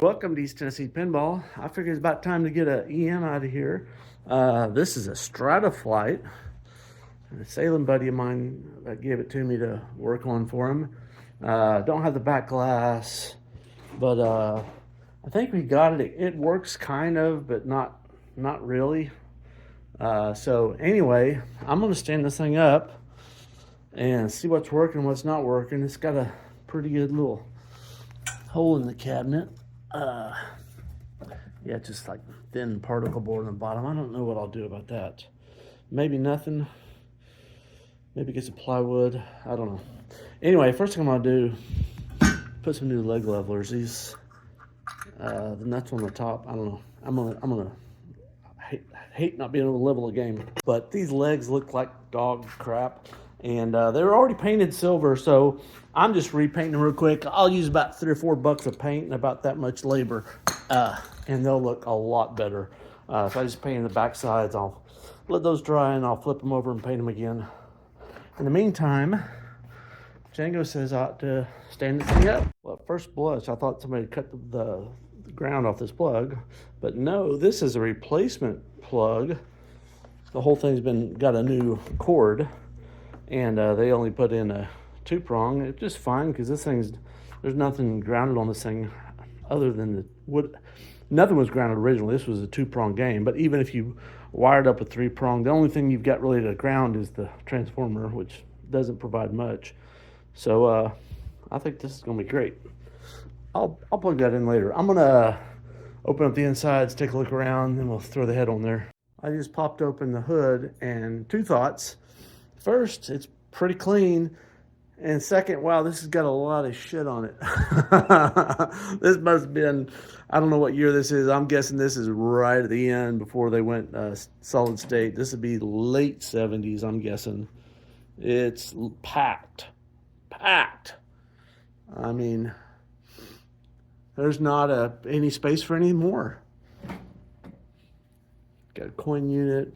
Welcome to East Tennessee Pinball. I figured it's about time to get an EM out of here. This is a Strato-Flight. A sailing buddy of mine that gave it to me to work on for him. Don't have the back glass, but I think we got it. It works kind of, but not really. So anyway, I'm gonna stand this thing up and see what's working, what's not working. It's got a pretty good little hole in the cabinet. Yeah, just like thin particle board on the bottom. I don't know what I'll do about that. Maybe nothing. Maybe get some plywood. I don't know. Anyway, first thing I'm gonna do, put some new leg levelers. These the nuts on the top. I don't know. I'm gonna hate not being able to level a game. But these legs look like dog crap, and they were already painted silver, so I'm just repainting them real quick. I'll use about $3 or $4 of paint and about that much labor, and they'll look a lot better. So I just painted the back sides. I'll let those dry and I'll flip them over and paint them again. In the meantime, Django says I ought to stand this thing up. Well, at first blush, I thought somebody cut the ground off this plug, but no, this is a replacement plug. The whole thing's got a new cord, and they only put in a 2-prong. It's just fine because there's nothing grounded on this thing other than the wood. Nothing was grounded originally. This was a 2-prong game, but even if you wired up a 3-prong, the only thing you've got really to ground is the transformer, which doesn't provide much. So I think this is gonna be great. I'll plug that in later. I'm gonna open up the insides, take a look around, then we'll throw the head on there. I just popped open the hood, and two thoughts. First, it's pretty clean. And second, wow, this has got a lot of shit on it. This must have been, I don't know what year this is. I'm guessing this is right at the end before they went solid state. This would be late 70s, I'm guessing. It's packed. I mean, there's not any space for any more. Got a coin unit,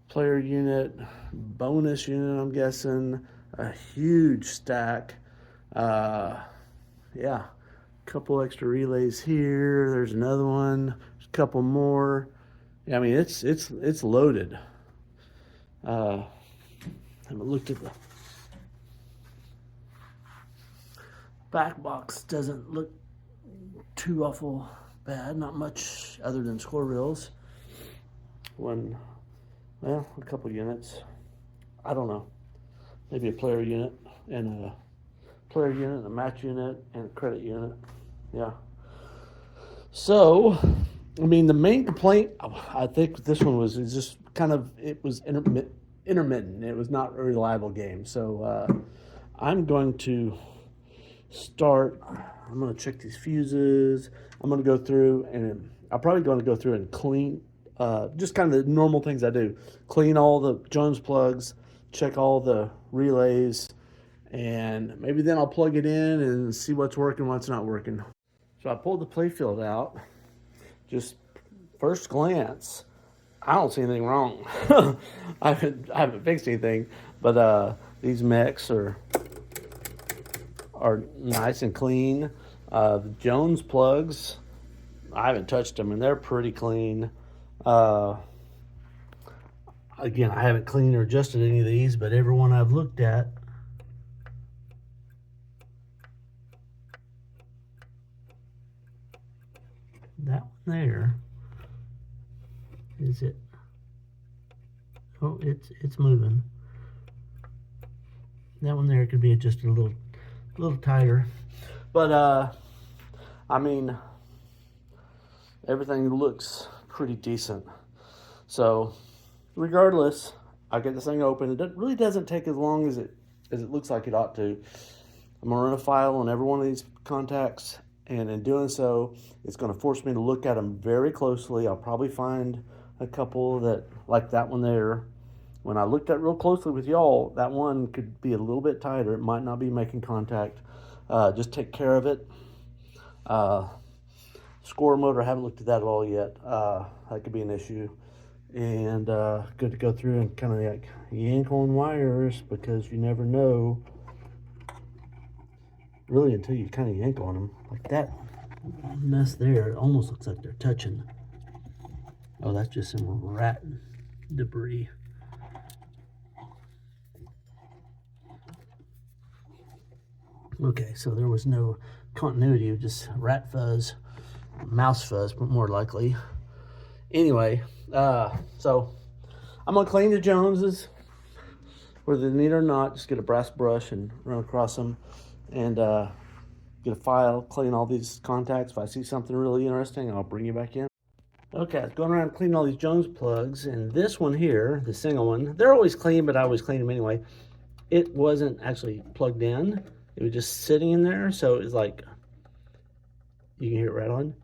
player unit, bonus unit, I'm guessing. A huge stack. Yeah, a couple extra relays here. There's another one. There's a couple more. Yeah, I mean it's loaded. I haven't looked at the back box. Doesn't look too awful bad. Not much other than score reels. A couple units. I don't know. Maybe a player unit and a match unit and a credit unit. Yeah. So, I mean, the main complaint, I think this one was just it was intermittent. It was not a reliable game. So I'm going to I'm going to check these fuses. I'm going to go through, and I'm probably going to go through and clean, just kind of the normal things I do. Clean all the Jones plugs, check all the relays, and maybe then I'll plug it in and see what's working, what's not working. So I pulled the playfield out. Just first glance, I don't see anything wrong. I haven't fixed anything, but these mechs are nice and clean. The Jones plugs, I haven't touched them, and they're pretty clean. Again, I haven't cleaned or adjusted any of these, but every one I've looked at, that one there, is it? Oh, it's moving. That one there could be adjusted a little tighter, but I mean, everything looks pretty decent. So regardless, I get this thing open. It really doesn't take as long as it looks like it ought to. I'm gonna run a file on every one of these contacts, and in doing so, it's gonna force me to look at them very closely. I'll probably find a couple that, like that one there. When I looked at real closely with y'all, that one could be a little bit tighter. It might not be making contact. Just take care of it. Score motor, I haven't looked at that at all yet. That could be an issue. And good to go through and kind of like yank on wires, because you never know really until you kind of yank on them like that. mess there. It almost looks like they're touching. Oh, that's just some rat debris. Okay, so there was no continuity of just rat fuzz, mouse fuzz, but more likely. Anyway, so I'm gonna clean the Joneses, whether they need or not. Just get a brass brush and run across them, and get a file, clean all these contacts. If I see something really interesting, I'll bring you back in. Okay, I was going around cleaning all these Jones plugs, and this one here, the single one, they're always clean, but I always clean them anyway. It wasn't actually plugged in. It was just sitting in there, so it's like, you can hear it rattling,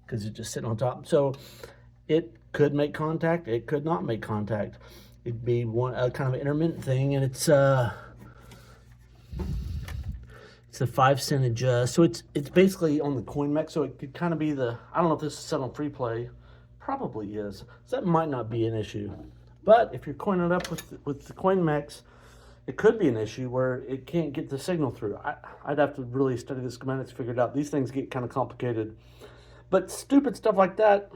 because it's just sitting on top. So it could make contact, it could not make contact. It'd be one kind of an intermittent thing, and it's a 5-cent adjust. So it's basically on the coin mech, so it could kind of be the, I don't know if this is set on free play. Probably is. So that might not be an issue. But if you're coining it up with the coin mechs, it could be an issue where it can't get the signal through. I'd have to really study the schematics to figure it out. These things get kind of complicated. But stupid stuff like that,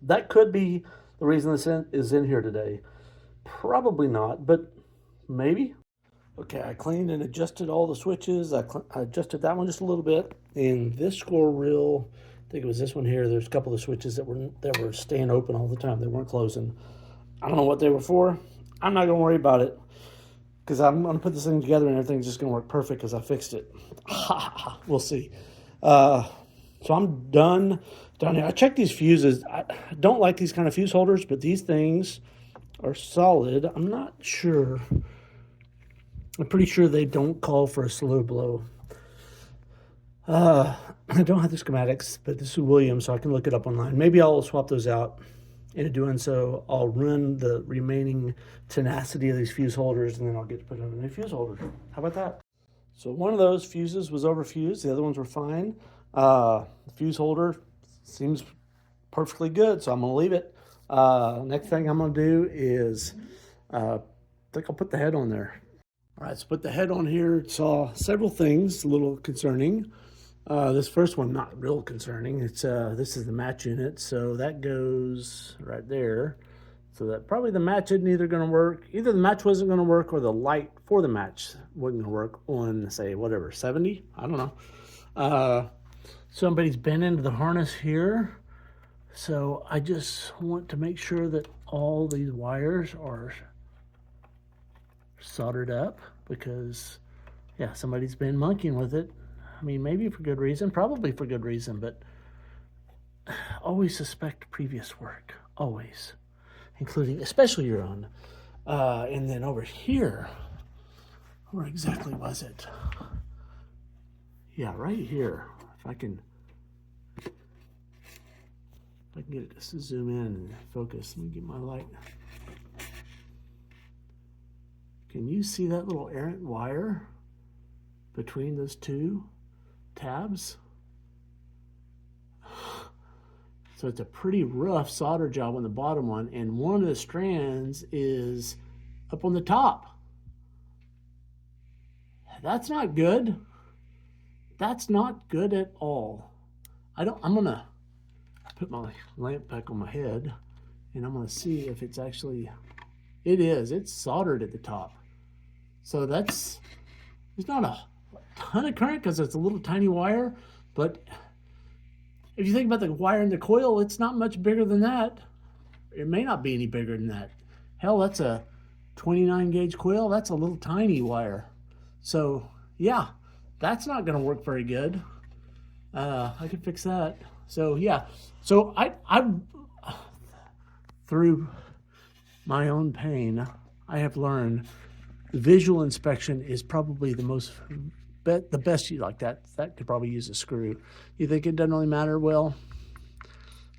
that could be the reason this is in here today. Probably not, but maybe. Okay, I cleaned and adjusted all the switches. I adjusted that one just a little bit. And this score reel, I think it was this one here, there's a couple of switches that were staying open all the time. They weren't closing. I don't know what they were for. I'm not going to worry about it, because I'm going to put this thing together and everything's just going to work perfect because I fixed it. We'll see. So I'm done down here. I checked these fuses. I don't like these kind of fuse holders, but these things are solid. I'm not sure. I'm pretty sure they don't call for a slow blow. I don't have the schematics, but this is Williams, so I can look it up online. Maybe I'll swap those out. And in doing so, I'll run the remaining tenacity of these fuse holders, and then I'll get to put in a new fuse holder. How about that? So one of those fuses was overfused. The other ones were fine. The fuse holder seems perfectly good, so I'm going to leave it. Next thing I'm going to do is, I think I'll put the head on there. All right, so put the head on here. Saw several things a little concerning. This first one, not real concerning. It's this is the match unit, so that goes right there. So that probably the match isn't either going to work. Either the match wasn't going to work, or the light for the match wasn't going to work on, say, whatever, 70? I don't know. Somebody's been into the harness here, so I just want to make sure that all these wires are soldered up, because, yeah, somebody's been monkeying with it. I mean, maybe for good reason, probably for good reason, but always suspect previous work, always, including, especially your own. And then over here, where exactly was it? Yeah, right here. If I can get it to zoom in and focus, let me get my light. Can you see that little errant wire between those two tabs? So it's a pretty rough solder job on the bottom one, and one of the strands is up on the top. That's not good. That's not good at all. I'm gonna put my lamp back on my head, and I'm gonna see if it's actually, it's soldered at the top. So there's not a ton of current because it's a little tiny wire, but if you think about the wire in the coil, it's not much bigger than that. It may not be any bigger than that. Hell, that's a 29 gauge coil. That's a little tiny wire. So yeah, that's not going to work very good. I can fix that. So yeah, so I through my own pain, I have learned the visual inspection is probably the best. You like that could probably use a screw. You think it doesn't really matter? Well,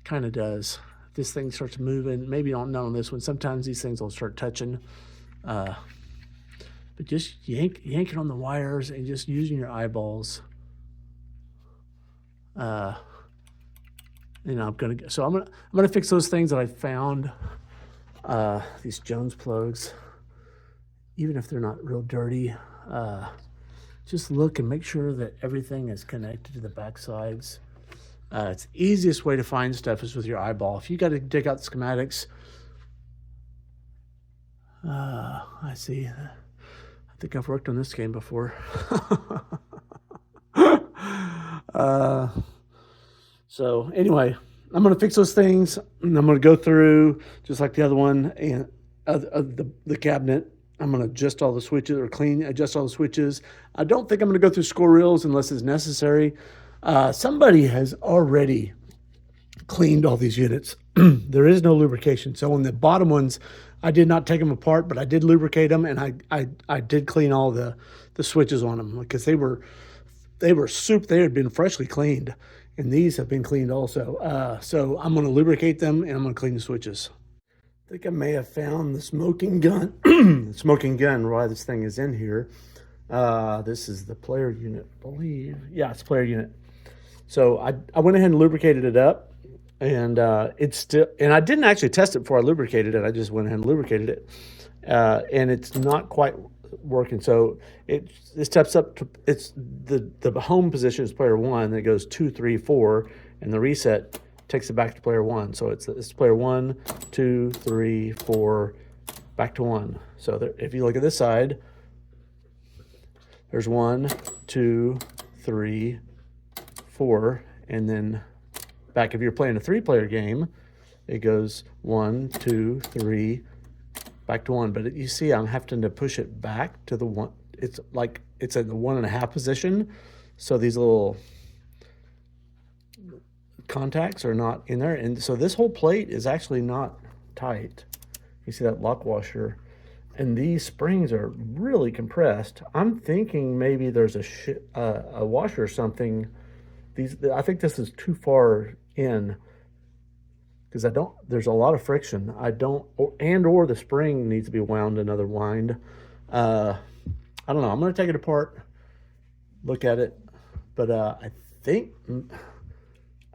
kind of does. This thing starts moving, maybe not on this one. Sometimes these things will start touching. But just yank it on the wires and just using your eyeballs. I'm gonna fix those things that I found. These Jones plugs, even if they're not real dirty, just look and make sure that everything is connected to the back sides. It's the easiest way to find stuff is with your eyeball. If you got to dig out the schematics, I see. I think I've worked on this game before. So anyway, I'm going to fix those things, and I'm going to go through, just like the other one, and the cabinet. I'm going to adjust all the switches, or adjust all the switches. I don't think I'm going to go through score reels unless it's necessary. Somebody has already cleaned all these units. There is no lubrication. So on the bottom ones, I did not take them apart, but I did lubricate them, and I did clean all the switches on them because they had been freshly cleaned, and these have been cleaned also. So I'm going to lubricate them, and I'm going to clean the switches. I think I may have found the smoking gun. The smoking gun, why this thing is in here. This is the player unit, I believe. Yeah, it's player unit. So I went ahead and lubricated it up, and it's still. And I didn't actually test it before I lubricated it. I just went ahead and lubricated it, and it's not quite working. So it steps up to the home position is player 1. It goes 2, 3, 4, and the reset takes it back to player 1. So it's player 1, 2, 3, 4, back to 1. So there, if you look at this side, there's 1, 2, 3, 4, and then back if you're playing a 3-player game, it goes 1, 2, 3, back to 1. But you see, I'm having to push it back to the 1. It's like it's in the 1.5 position. So these little contacts are not in there, and so this whole plate is actually not tight. You see that lock washer, and these springs are really compressed. I'm thinking maybe there's a washer or something. I think this is too far in because there's a lot of friction. Or the spring needs to be wound another wind. I don't know. I'm going to take it apart, look at it, but I think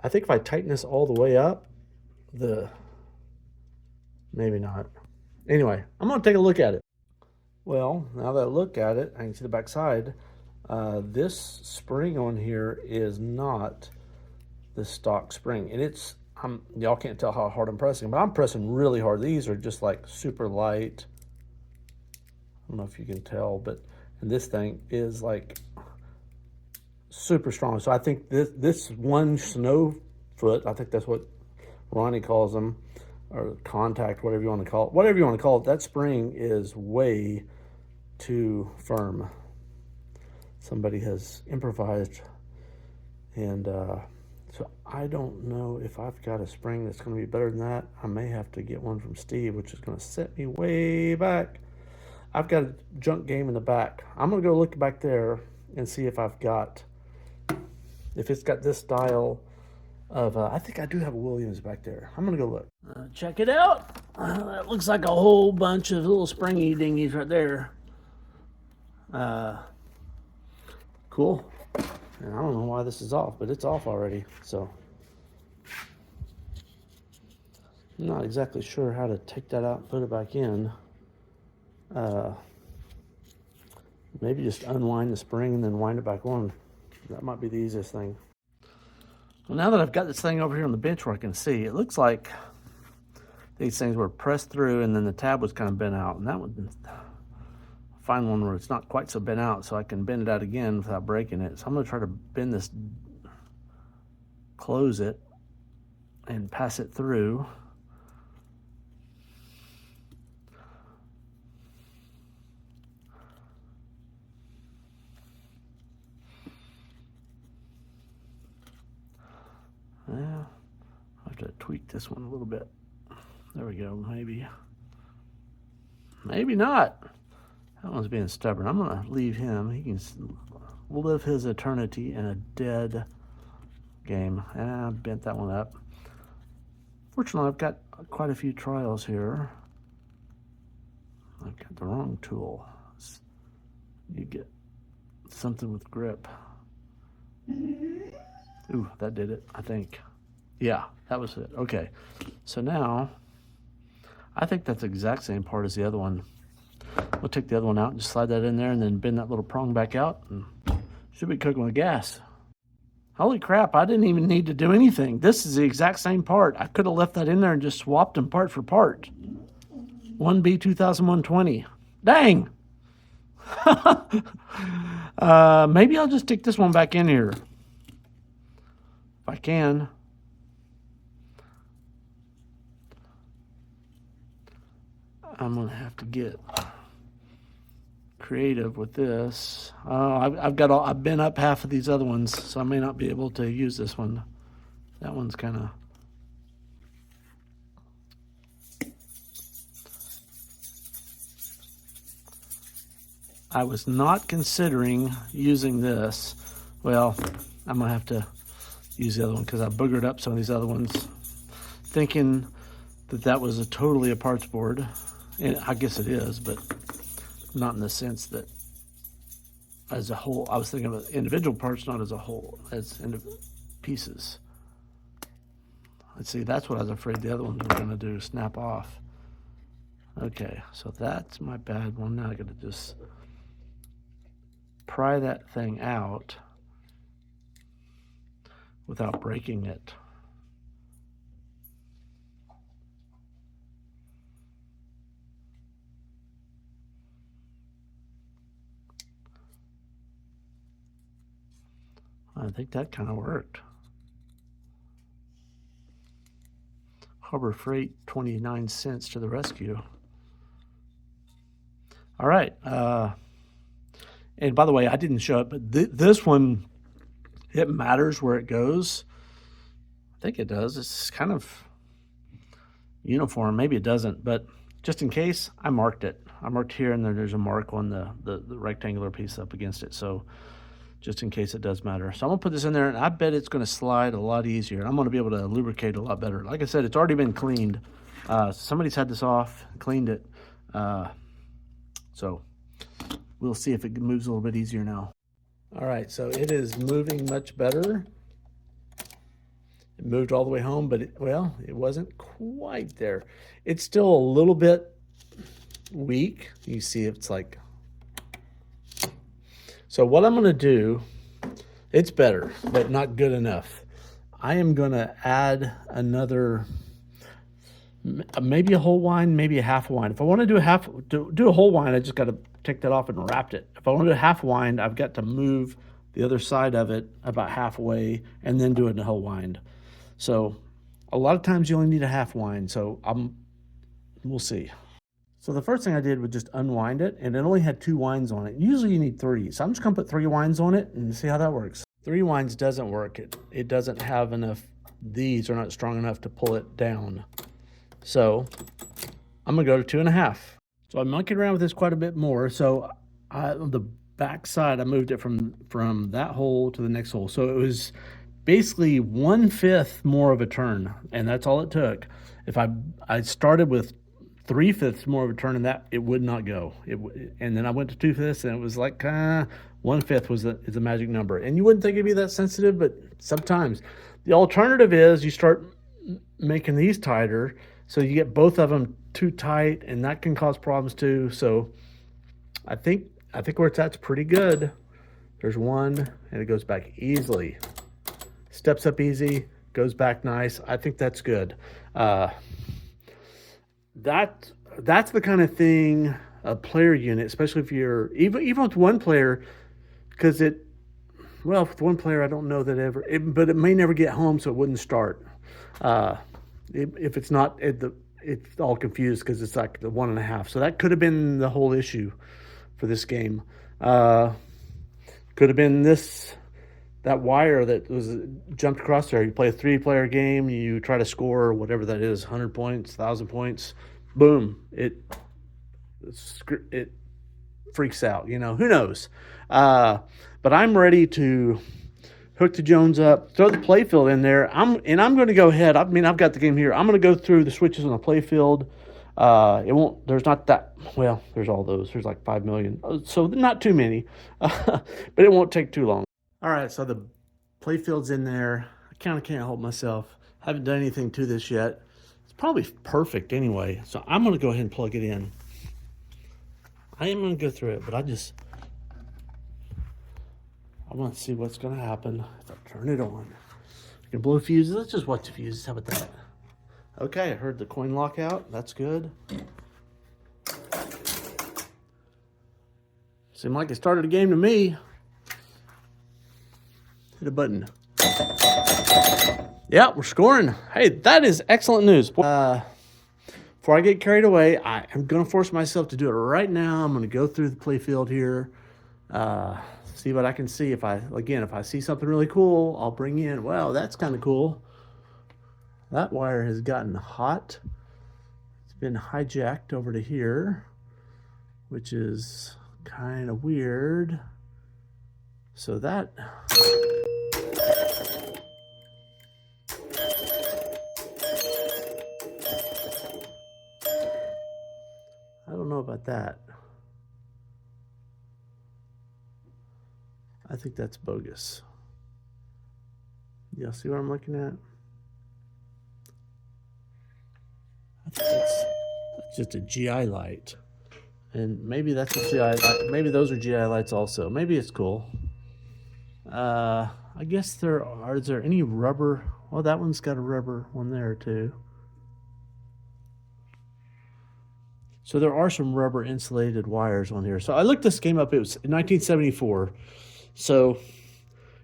if I tighten this all the way up, maybe not. Anyway, I'm going to take a look at it. Well, now that I look at it, I can see the back side. This spring on here is not the stock spring. And y'all can't tell how hard I'm pressing, but I'm pressing really hard. These are just like super light. I don't know if you can tell, and this thing is like super strong. So I think this one snow foot, I think that's what Ronnie calls them, or contact, whatever you want to call it, that spring is way too firm. Somebody has improvised, and so I don't know if I've got a spring that's going to be better than that. I may have to get one from Steve, which is going to set me way back. I've got a junk game in the back. I'm going to go look back there and see if it's got this style of, I think I do have a Williams back there. I'm going to go look. Check it out. That looks like a whole bunch of little springy dingies right there. Cool. And I don't know why this is off, but it's off already. So I'm not exactly sure how to take that out and put it back in. Maybe just unwind the spring and then wind it back on. That might be the easiest thing. Well, now that I've got this thing over here on the bench where I can see, it looks like these things were pressed through and then the tab was kind of bent out. And that would find one where it's not quite so bent out so I can bend it out again without breaking it. So I'm going to try to bend this, close it, and pass it through. Yeah, I have to tweak this one a little bit. There we go, maybe. Maybe not. That one's being stubborn. I'm gonna leave him. He can live his eternity in a dead game. And I bent that one up. Fortunately, I've got quite a few trials here. I've got the wrong tool. You get something with grip. Ooh, that did it, I think. Yeah, that was it. Okay, so now I think that's the exact same part as the other one. We'll take the other one out and just slide that in there and then bend that little prong back out, and should be cooking with gas. Holy crap, I didn't even need to do anything. This is the exact same part. I could have left that in there and just swapped them part for part. 1B 2001-20. Dang! Maybe I'll just stick this one back in here. If I can. I'm going to have to get creative with this. I've been up half of these other ones, so I may not be able to use this one. That one's kind of... I was not considering using this. Well, I'm going to have to use the other one because I boogered up some of these other ones thinking that that was totally a parts board. And I guess it is, but not in the sense that as a whole. I was thinking of individual parts, not as a whole, as pieces. Let's see, that's what I was afraid the other ones were going to do, snap off. Okay, so that's my bad one. Now I got to just pry that thing out without breaking it. I think that kind of worked. Harbor Freight, 29 cents to the rescue. All right. And by the way, I didn't show it, but this one, it matters where it goes. I think it does. It's kind of uniform. Maybe it doesn't, but just in case, I marked it. I marked here, and then there's a mark on the rectangular piece up against it. So just in case it does matter. So I'm going to put this in there, and I bet it's going to slide a lot easier. I'm going to be able to lubricate a lot better. Like I said, it's already been cleaned. Somebody's had this off, cleaned it. So we'll see if it moves a little bit easier now. All right, so it is moving much better. It moved all the way home, but it wasn't quite there. It's still a little bit weak. You see it's like... So what I'm going to do, it's better, but not good enough. I am going to add another, maybe a whole wind, maybe a half wind. If I want to do a whole wind, I just got to take that off and wrap it. If I want to do a half wind, I've got to move the other side of it about halfway and then do it in a whole wind. So a lot of times you only need a half wind. So we'll see. So the first thing I did was just unwind it, and it only had 2 winds on it. Usually you need 3. So I'm just gonna put 3 winds on it and see how that works. 3 winds doesn't work. It doesn't have enough, these are not strong enough to pull it down. So I'm gonna go to 2.5. So I'm monkeying around with this quite a bit more. So the back side, I moved it from that hole to the next hole. So it was basically 1/5 more of a turn, and that's all it took. If I started with 3/5 more of a turn, and that it would not go. And then I went to 2/5, and it was like 1/5 is the magic number. And you wouldn't think it'd be that sensitive, but sometimes. The alternative is you start making these tighter, so you get both of them too tight, and that can cause problems too. So I think where it's at's pretty good. There's one, and it goes back easily. Steps up easy, goes back nice. I think that's good. That's the kind of thing a player unit, especially if you're even with one player, because with one player I don't know that but it may never get home, so it wouldn't start. If it's not it's all confused because it's like the 1.5. So that could have been the whole issue for this game. Could have been that wire that was jumped across there. You play a 3-player game, you try to score whatever that is, 100 points, 1,000 points, boom, it freaks out, who knows. But I'm ready to hook the Jones up, throw the playfield in there. I'm going to go ahead. I've got the game here. I'm going to go through the switches on the playfield. There's not that, there's all those. There's like 5 million. So not too many, but it won't take too long. All right, so the playfield's in there. I kind of can't help myself. I haven't done anything to this yet. It's probably perfect anyway. So I'm going to go ahead and plug it in. I am going to go through it, but I want to see what's going to happen if I turn it on. I can blow fuses. Let's just watch the fuses. How about that? Okay, I heard the coin lock out. That's good. Seemed like it started a game to me. Hit a button. Yeah, we're scoring. Hey, that is excellent news. Before I get carried away, I am going to force myself to do it right now. I'm going to go through the playfield here. See what I can see. If I see something really cool, I'll bring in. Wow, that's kind of cool. That wire has gotten hot. It's been hijacked over to here, which is kind of weird. So that... I don't know about that. I think that's bogus. Y'all see what I'm looking at? I think that's just a GI light. And maybe that's a GI light. Maybe those are GI lights also. Maybe it's cool. I guess is there any rubber? Well, that one's got a rubber one there too. So there are some rubber insulated wires on here. So I looked this game up. It was 1974. So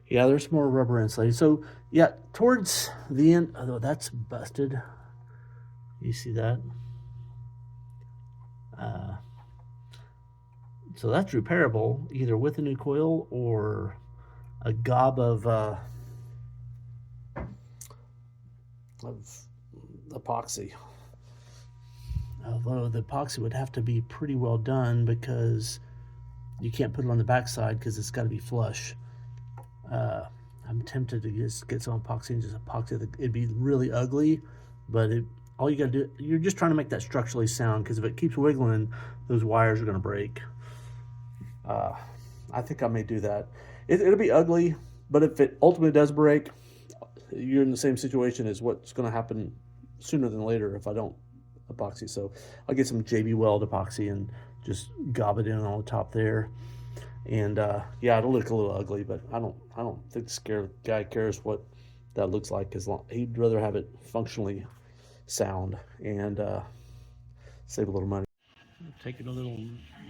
yeah, there's more rubber insulated. So yeah, towards the end, although that's busted. You see that? So that's repairable either with a new coil or a gob of epoxy. Although the epoxy would have to be pretty well done because you can't put it on the backside because it's got to be flush. I'm tempted to just get some epoxy and just epoxy. It'd be really ugly, but all you got to do, you're just trying to make that structurally sound, because if it keeps wiggling, those wires are going to break. I think I may do that. It'll be ugly, but if it ultimately does break, you're in the same situation as what's going to happen sooner than later if I don't epoxy. So I'll get some JB Weld epoxy and just gob it in on the top there. And yeah, it'll look a little ugly, but I don't think the guy cares what that looks like, as long he'd rather have it functionally sound and save a little money. I'm taking a little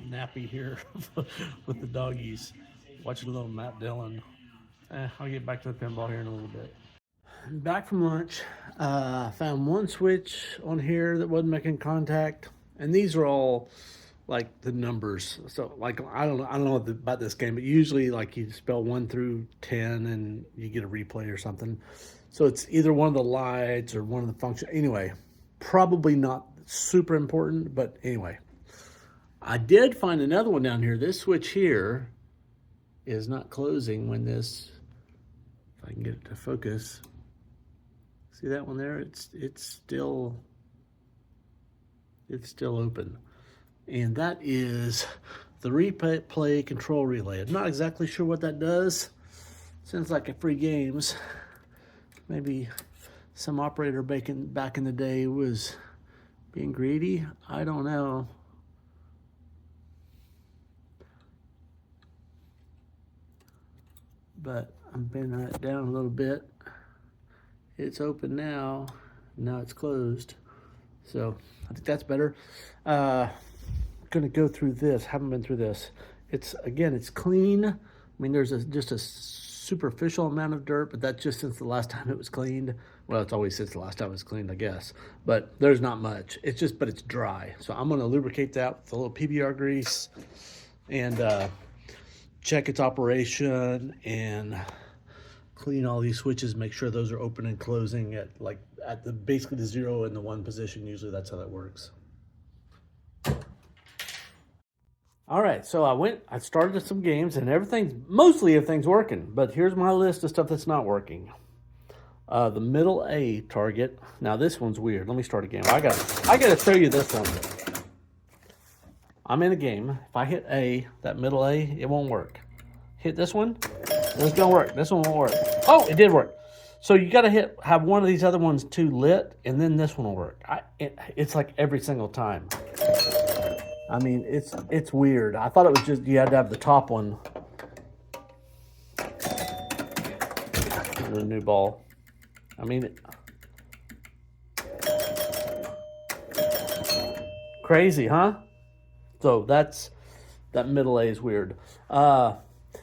nappy here with the doggies, watching a little Matt Dillon. I'll get back to the pinball here in a little bit. Back from lunch, found one switch on here that wasn't making contact, and these are all like the numbers. So like I don't know about this game, but usually like you spell 1 through 10 and you get a replay or something. So it's either one of the lights or one of the functions. Anyway, probably not super important, but anyway, I did find another one down here. This switch here is not closing when this, if I can get it to focus. See that one there? It's still open. And that is the replay control relay. I'm not exactly sure what that does. Sounds like a free games. Maybe some operator back in the day was being greedy. I don't know. But I'm bending it down a little bit. It's open now. Now it's closed. So I think that's better. Gonna go through this. Haven't been through this. It's clean. I mean, there's just a superficial amount of dirt, but that's just since the last time it was cleaned. Well, it's always since the last time it was cleaned, I guess. But there's not much. But it's dry. So I'm gonna lubricate that with a little PBR grease and check its operation and clean all these switches. Make sure those are open and closing at basically the 0 and the 1 position. Usually that's how that works. All right, so I started some games and mostly everything's working, but here's my list of stuff that's not working. The middle A target. Now this one's weird. Let me start a game. I gotta show you this one. I'm in a game. If I hit A, that middle A, it won't work. Hit this one, it's gonna work. This one won't work. Oh, it did work. So you gotta have one of these other ones too lit, and then this one will work. It's like every single time. I mean, it's weird. I thought it was just you had to have the top one. The new ball. I mean, crazy, huh? So that middle A is weird.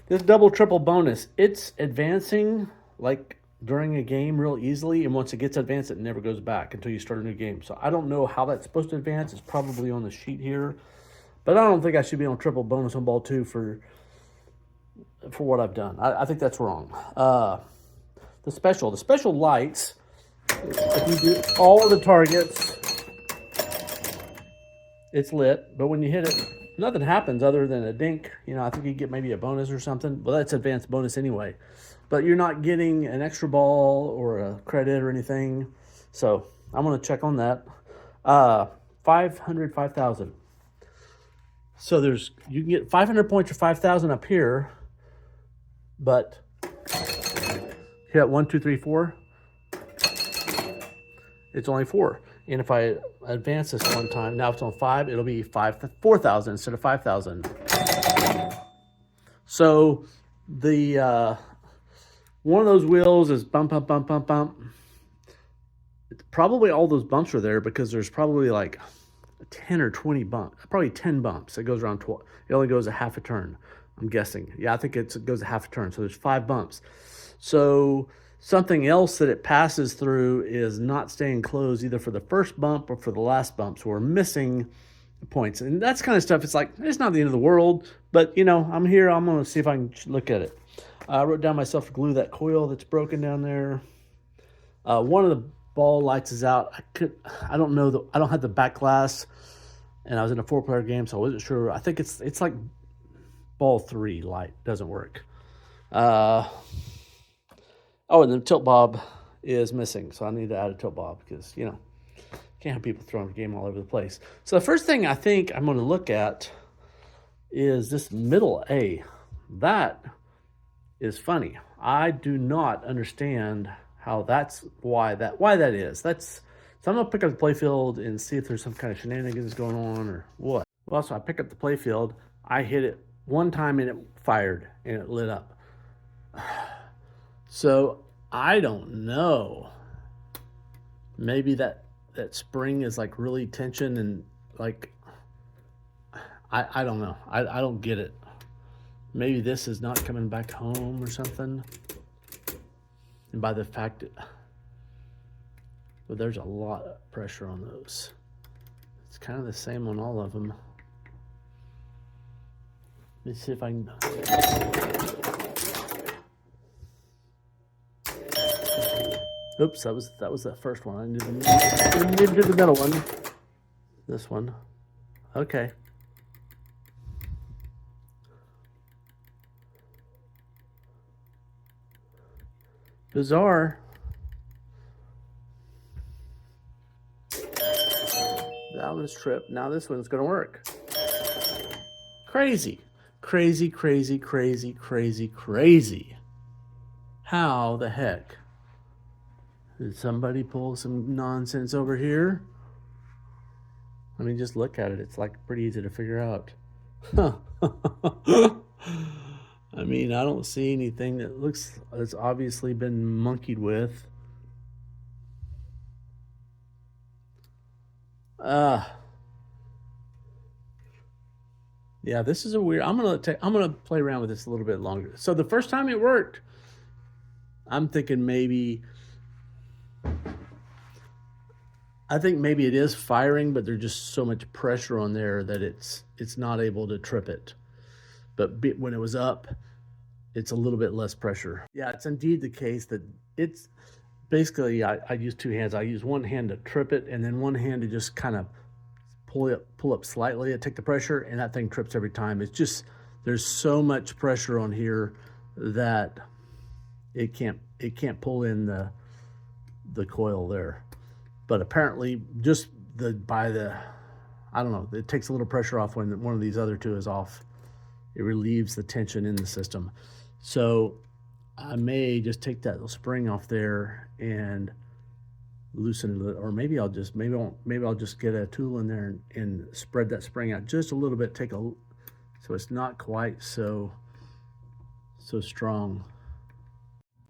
This double triple bonus, it's advancing like during a game real easily, and once it gets advanced, it never goes back until you start a new game. So I don't know how that's supposed to advance. It's probably on the sheet here, but I don't think I should be on triple bonus on ball 2 for what I've done. I think that's wrong. The special lights, if you do all of the targets, it's lit, but when you hit it, nothing happens other than a dink. You know, I think you get maybe a bonus or something. Well, that's advanced bonus anyway. But you're not getting an extra ball or a credit or anything. So I'm going to check on that. 500, 5,000. So you can get 500 points or 5,000 up here, but hit 1, 2, 3, 4. It's only 4. And if I advance this one time, now it's on 5, it'll be 4,000 instead of 5,000. So the one of those wheels is bump, bump, bump, bump, bump. It's probably all those bumps are there because there's probably like 10 or 20 bumps, probably 10 bumps. It goes around 12. It only goes a half a turn, I'm guessing. Yeah, I think it goes a half a turn. So there's 5 bumps. So something else that it passes through is not staying closed either for the first bump or for the last bump. So we're missing points. And that's kind of stuff. It's like, it's not the end of the world, but you know, I'm here. I'm going to see if I can look at it. I wrote down myself to glue that coil that's broken down there. One of the ball lights is out. I don't know. I don't have the back glass, and I was in a 4-player game, so I wasn't sure. I think it's like ball 3 light doesn't work. Oh, and the tilt bob is missing, so I need to add a tilt bob because, you know, can't have people throwing the game all over the place. So the first thing I think I'm going to look at is this middle A. That is funny. I do not understand how why that is. So I'm going to pick up the playfield and see if there's some kind of shenanigans going on or what. Well, so I pick up the playfield. I hit it one time and it fired and it lit up. So I don't know. Maybe that spring is like really tension and like, I don't know. I don't get it. Maybe this is not coming back home or something. And by the fact that, well, there's a lot of pressure on those. It's kind of the same on all of them. Let me see if I can. Oops, that was that first one. I didn't do the middle one. This one. Okay. Bizarre. That one's tripped. Now this one's going to work. Crazy. Crazy, crazy, crazy, crazy, crazy. How the heck? Did somebody pull some nonsense over here? I mean, just look at it. It's like pretty easy to figure out. I mean, I don't see anything that's obviously been monkeyed with. Yeah, this is a weird. I'm gonna play around with this a little bit longer. So the first time it worked, I'm thinking maybe. I think maybe it is firing, but there's just so much pressure on there that it's not able to trip it. But when it was up, it's a little bit less pressure. Yeah, it's indeed the case that it's basically, I use 2 hands. I use one hand to trip it and then one hand to just kind of pull up slightly to take the pressure, and that thing trips every time. It's just, there's so much pressure on here that it can't pull in the coil there. But apparently just I don't know, it takes a little pressure off when one of these other 2 is off. It relieves the tension in the system. So I may just take that little spring off there and loosen it, or maybe I'll just get a tool in there and spread that spring out just a little bit, so it's not quite so strong.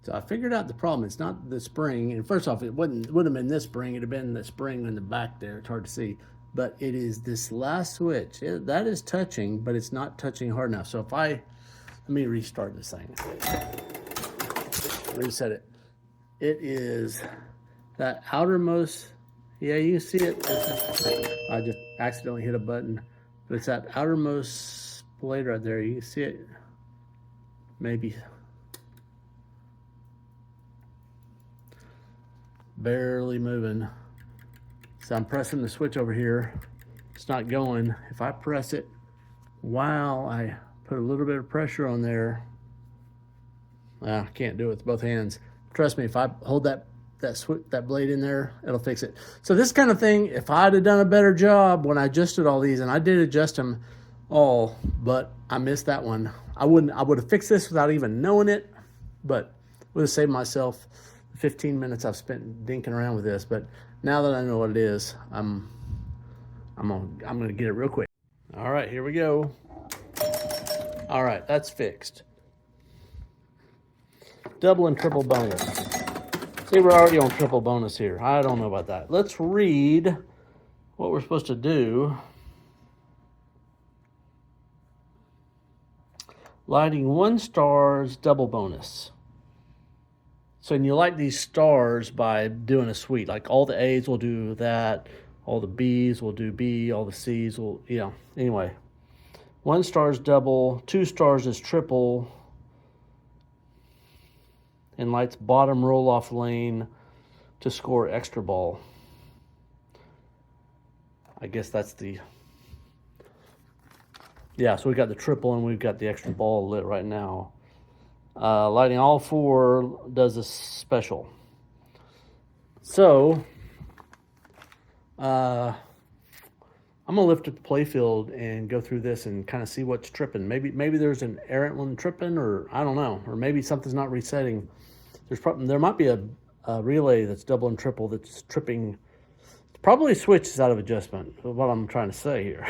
So I figured out the problem. It's not the spring, and first off, it wouldn't have been this spring. It'd have been the spring in the back there. It's hard to see, but it is this last switch that is touching, but it's not touching hard enough. So let me restart this thing. Reset it. It is that outermost. Yeah, you can see it. I just accidentally hit a button, but it's that outermost blade right there. You can see it. Maybe. Barely moving. So I'm pressing the switch over here. It's not going. If I press it while I put a little bit of pressure on there, I can't do it with both hands. Trust me, if I hold that blade in there, it'll fix it. So this kind of thing, if I'd have done a better job when I adjusted all these, and I did adjust them all, but I missed that one. I would have fixed this without even knowing it, but would have saved myself 15 minutes I've spent dinking around with this. But now that I know what it is, I'm gonna get it real quick. All right, here we go. All right, that's fixed. Double and triple bonus. See, we're already on triple bonus here. I don't know about that. Let's read what we're supposed to do. Lighting 1 star's double bonus. So you light these stars by doing a suite. Like all the A's will do that, all the B's will do B, all the C's will, anyway. 1 star is double, 2 stars is triple, and lights bottom roll-off lane to score extra ball. I guess that's the... Yeah, so we got the triple and we've got the extra ball lit right now. Lighting all 4 does a special. So, I'm gonna lift up the playfield and go through this and kind of see what's tripping. Maybe there's an errant one tripping, or I don't know, or maybe something's not resetting. There might be a relay that's double and triple that's tripping. Probably switches out of adjustment. Is what I'm trying to say here.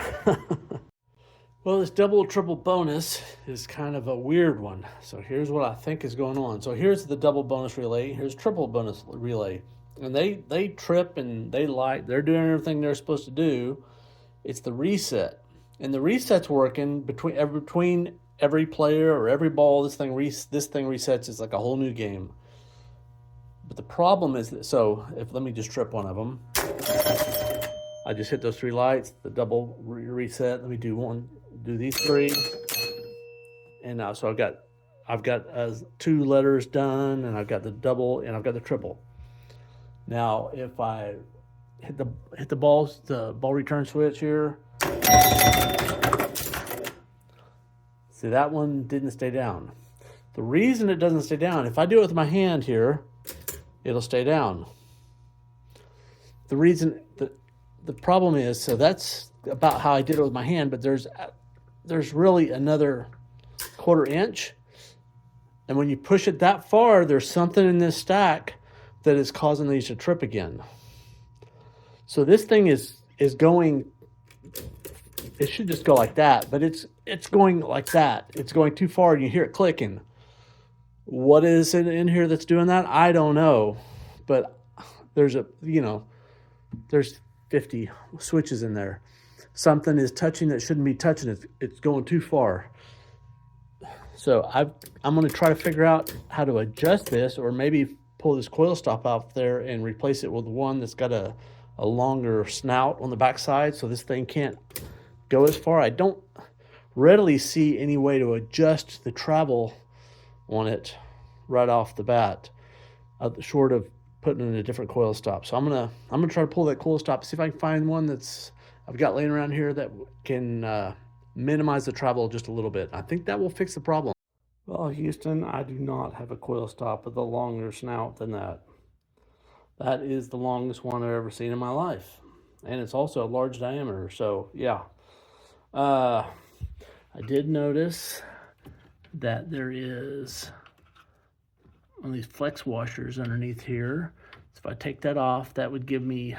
Well, this double triple bonus is kind of a weird one. So here's what I think is going on. So here's the double bonus relay. Here's triple bonus relay. And they trip and they light. They're doing everything they're supposed to do. It's the reset. And the reset's working between every player or every ball. This thing resets. It's like a whole new game. But the problem is that, let me just trip one of them. I just hit those 3 lights, the double reset. Let me do these 3. And now, so I've got 2 letters done, and I've got the double, and I've got the triple. Now, if I hit the ball return switch here, see, that one didn't stay down. The reason it doesn't stay down, if I do it with my hand here, it'll stay down. The problem is, so that's about how I did it with my hand, but there's really another 1/4 inch. And when you push it that far, there's something in this stack that is causing these to trip again. So this thing is going, it should just go like that, but it's going like that. It's going too far and you hear it clicking. What is it in here that's doing that? I don't know, but there's 50 switches in there. Something is touching that shouldn't be touching. It's going too far. So I'm going to try to figure out how to adjust this, or maybe pull this coil stop out there and replace it with one that's got a longer snout on the backside, so this thing can't go as far. I don't readily see any way to adjust the travel on it right off the bat, short of putting in a different coil stop. So I'm gonna try to pull that coil stop, see if I can find one that's I've got laying around here that can minimize the travel just a little bit. I think that will fix the problem. Well, Houston, I do not have a coil stop with a longer snout than that. That is the longest one I've ever seen in my life. And it's also a large diameter, so yeah. I did notice that there is, one of these flex washers underneath here. So if I take that off, that would give me,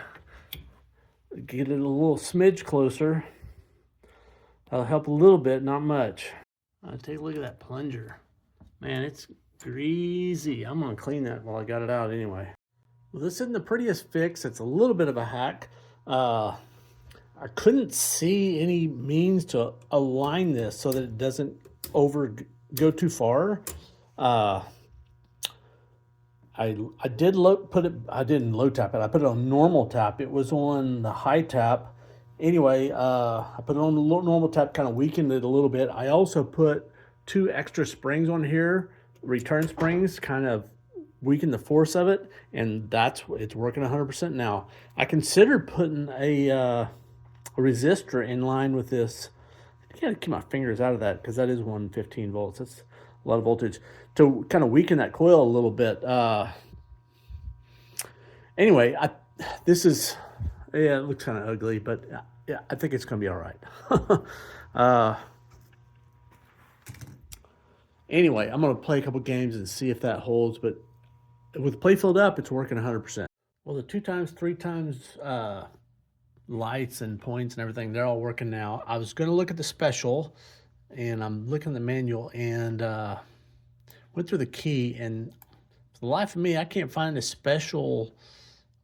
get it a little smidge closer. That'll help a little bit, not much. Take a look at that plunger. Man, it's greasy. I'm gonna clean that while I got it out anyway. Well, this isn't the prettiest fix. It's a little bit of a hack. I couldn't see any means to align this so that it doesn't go too far. I did put it. I didn't low tap it. I put it on normal tap. It was on the high tap. Anyway, I put it on the normal tap, kind of weakened it a little bit. I also put 2 extra springs on here, return springs, kind of weaken the force of it, and it's working 100% now. I considered putting a resistor in line with this. I gotta keep my fingers out of that because that is 115 volts. That's a lot of voltage to kind of weaken that coil a little bit. Anyway, this is, yeah, it looks kind of ugly, but yeah, I think it's gonna be all right. Anyway, I'm gonna play a couple games and see if that holds, but with the playfield up, it's working 100%. Well, the 2x, 3x lights and points and everything, they're all working now. I was going to look at the special, and I'm looking at the manual, and went through the key, and for the life of me, I can't find a special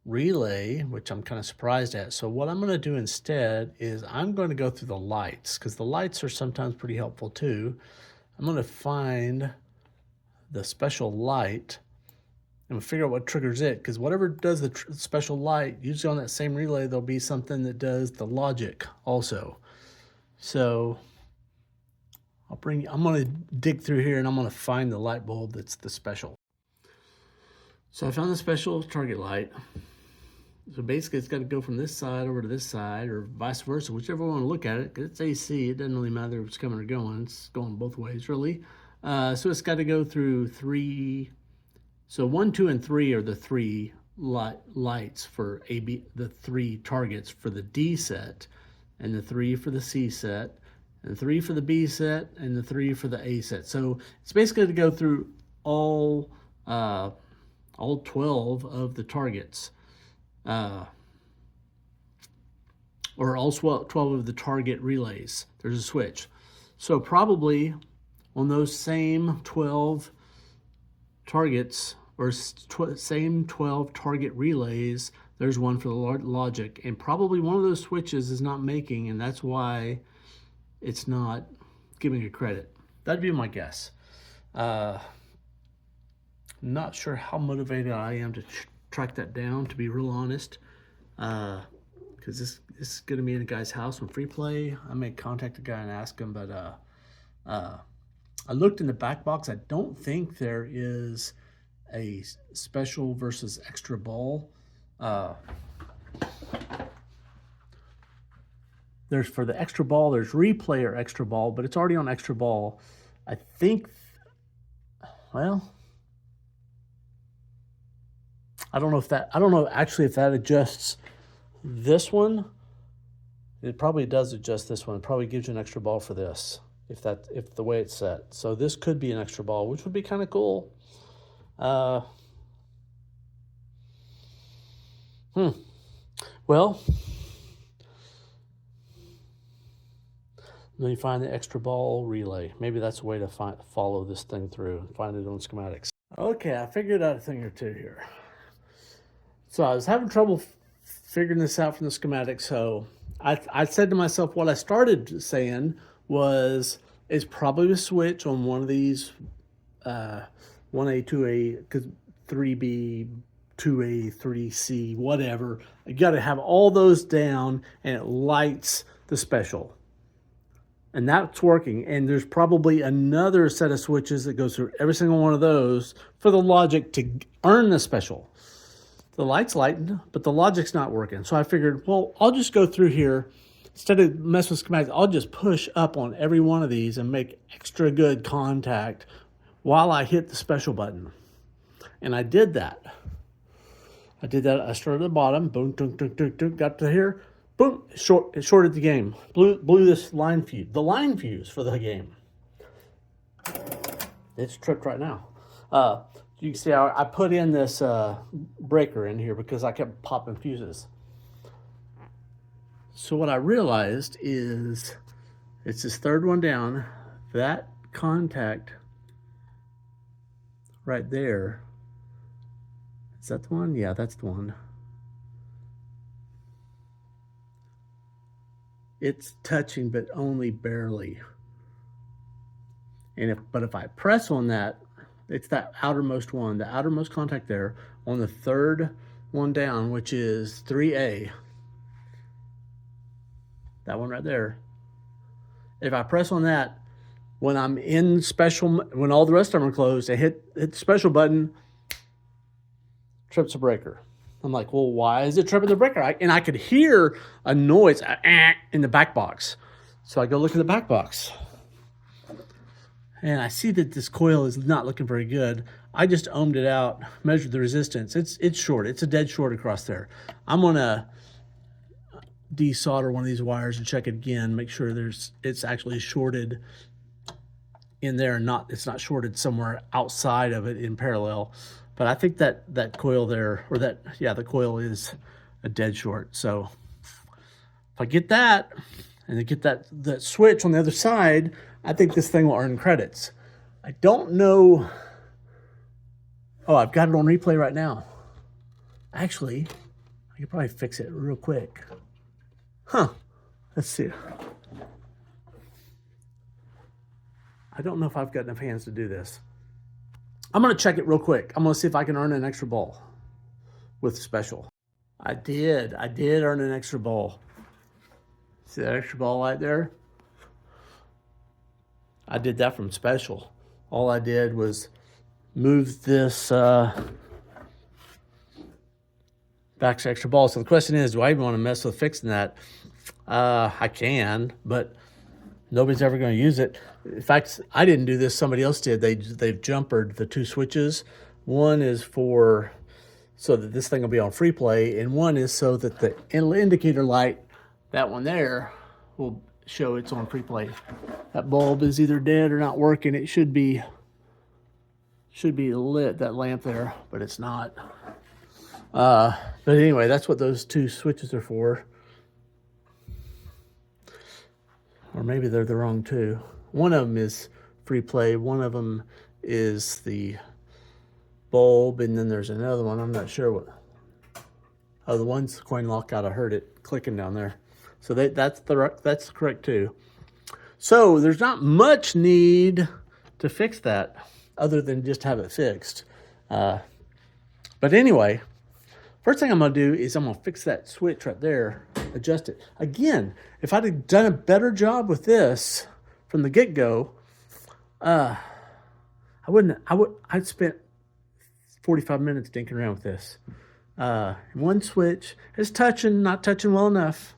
relay, which I'm kind of surprised at. So what I'm going to do instead is I'm going to go through the lights, because the lights are sometimes pretty helpful too. I'm going to find the special light and we'll figure out what triggers it, because whatever does the special light, usually on that same relay, there'll be something that does the logic also. So I'm going to dig through here and I'm going to find the light bulb that's the special. So I found the special target light. So basically it's got to go from this side over to this side, or vice versa, whichever one you want to look at it, because it's AC. It doesn't really matter if it's coming or going. It's going both ways, really. So it's got to go through 3. So 1, 2, and 3 are the 3 lights for AB, the 3 targets for the D set, and the 3 for the C set, and the 3 for the B set, and the 3 for the A set. So it's basically to go through all 12 of the targets, or all 12 of the target relays. There's a switch. So probably on those same 12 targets, or same 12 target relays, there's one for the logic, and probably one of those switches is not making, and that's why it's not giving a credit. That'd be my guess. Not sure how motivated I am to track that down, to be real honest, because this is going to be in a guy's house on free play. I may contact the guy and ask him, but I looked in the back box. I don't think there is a special versus extra ball. There's, for the extra ball, there's replay or extra ball, but it's already on extra ball. I think, well, I don't know actually if that adjusts this one. It probably does adjust this one. It probably gives you an extra ball for this, if the way it's set. So this could be an extra ball, which would be kind of cool. Well, then you find the extra ball relay. Maybe that's a way to follow this thing through and find it on schematics. Okay, I figured out a thing or two here. So I was having trouble figuring this out from the schematics. So I said to myself, what I started saying was, it's probably a switch on one of these 1A, 2A, because 3B, 2A, 3C, whatever. You got to have all those down, and it lights the special. And that's working. And there's probably another set of switches that goes through every single one of those for the logic to earn the special. The light's lightened, but the logic's not working. So I figured, well, I'll just go through here. Instead of messing with schematics, I'll just push up on every one of these and make extra good contact while I hit the special button. And I did that. I started at the bottom, boom, dunk, dunk, dunk, dunk, got to here, boom, it shorted the game. Blew this line fuse, the line fuse for the game. It's tripped right now. You can see I put in this breaker in here because I kept popping fuses. So what I realized is it's this third one down. That contact right there, is that the one? Yeah, that's the one. It's touching, but only barely. And if I press on that, it's that outermost one, the outermost contact there on the third one down, which is 3A. That one right there. If I press on that, when I'm in special, when all the rest of them are closed, I hit the special button, trips a breaker. I'm like, well, why is it tripping the breaker? And I could hear a noise in the back box. So I go look at the back box. And I see that this coil is not looking very good. I just ohmed it out, measured the resistance. It's short. It's a dead short across there. I'm gonna desolder one of these wires and check it again, make sure it's actually shorted in there and it's not shorted somewhere outside of it in parallel. But I think that coil there, or the coil is a dead short. So if I get that and then get that switch on the other side, I think this thing will earn credits. I don't know. Oh, I've got it on replay right now. Actually, I could probably fix it real quick. Huh, let's see. I don't know if I've got enough hands to do this. I'm gonna check it real quick. I'm gonna see if I can earn an extra ball with special. I did earn an extra ball. See that extra ball right there? I did that from special. All I did was move this back to extra ball. So the question is, do I even want to mess with fixing that? I can, but nobody's ever going to use it. In fact, I didn't do this. Somebody else did. They've jumpered the two switches. One is so that this thing will be on free play, and one is so that the indicator light, that one there, will show it's on free play. That bulb is either dead or not working. It should be lit, that lamp there, but it's not. But anyway, that's what those two switches are for. Or maybe they're the wrong two. One of them is free play. One of them is the bulb, and then there's another one. I'm not sure what. Oh, the one's coin lockout. I heard it clicking down there. So that's correct too. So there's not much need to fix that other than just have it fixed. But anyway, first thing I'm gonna do is I'm gonna fix that switch right there, adjust it. Again, if I'd have done a better job with this from the get-go, I'd spent 45 minutes dinking around with this. One switch is not touching well enough.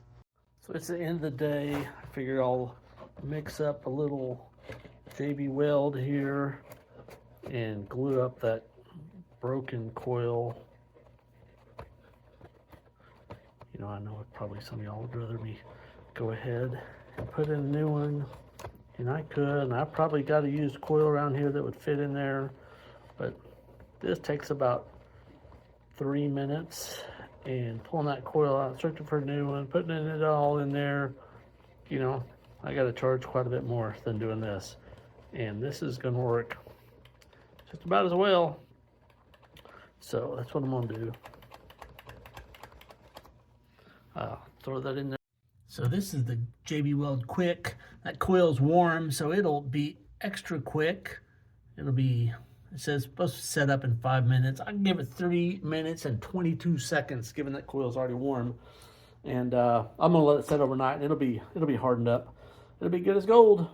So it's the end of the day. I figure I'll mix up a little JB weld here and glue up that broken coil. You know, I know probably some of y'all would rather me go ahead and put in a new one, and I could, and I probably got to use a coil around here that would fit in there, but this takes about 3 minutes, and pulling that coil out, searching for a new one, putting it all in there, you know, I got to charge quite a bit more than doing this, and this is going to work just about as well. So that's what I'm going to do. Throw that in there. So this is the JB Weld Quick. That coil's warm, so it'll be extra quick. It says supposed to set up in 5 minutes. I can give it 3 minutes and 22 seconds, given that coil's already warm. And I'm gonna let it set overnight, and it'll be hardened up. It'll be good as gold.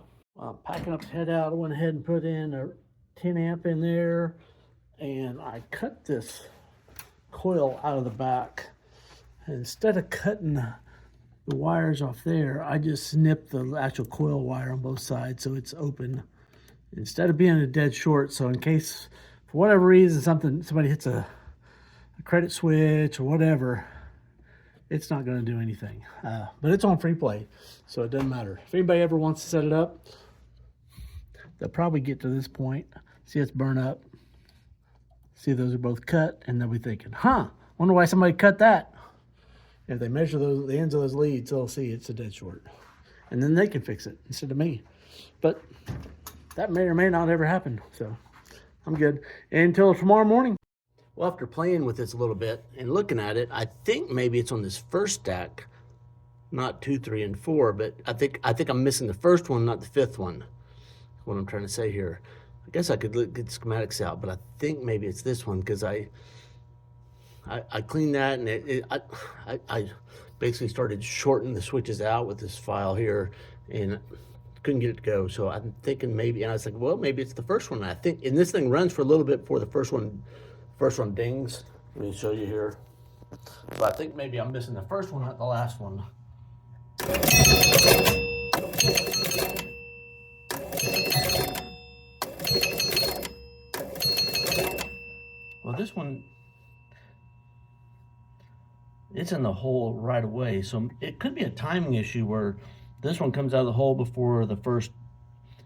Packing up the head out, I went ahead and put in a 10 amp in there, and I cut this coil out of the back. And instead of cutting the wires off there, I just snipped the actual coil wire on both sides so it's open. Instead of being a dead short, so in case, for whatever reason, somebody hits a credit switch or whatever, it's not going to do anything. But it's on free play, so it doesn't matter. If anybody ever wants to set it up, they'll probably get to this point. See, it's burnt up. See, those are both cut, and they'll be thinking, huh, wonder why somebody cut that. If they measure the ends of those leads, they'll see it's a dead short. And then they can fix it instead of me. But that may or may not ever happen, so I'm good. Until tomorrow morning. Well, after playing with this a little bit and looking at it, I think maybe it's on this first stack, not 2, 3, and 4, but I think I'm missing the first one, not the fifth one. What I'm trying to say here. I guess I could get schematics out, but I think maybe it's this one because I cleaned that, and I basically started shorting the switches out with this file here, and couldn't get it to go. So I'm thinking maybe, and I was like, well, maybe it's the first one. And I think, and this thing runs for a little bit before the first one dings. Let me show you here. But I think maybe I'm missing the first one, not the last one. Well, this one, it's in the hole right away, so it could be a timing issue where this one comes out of the hole before the first.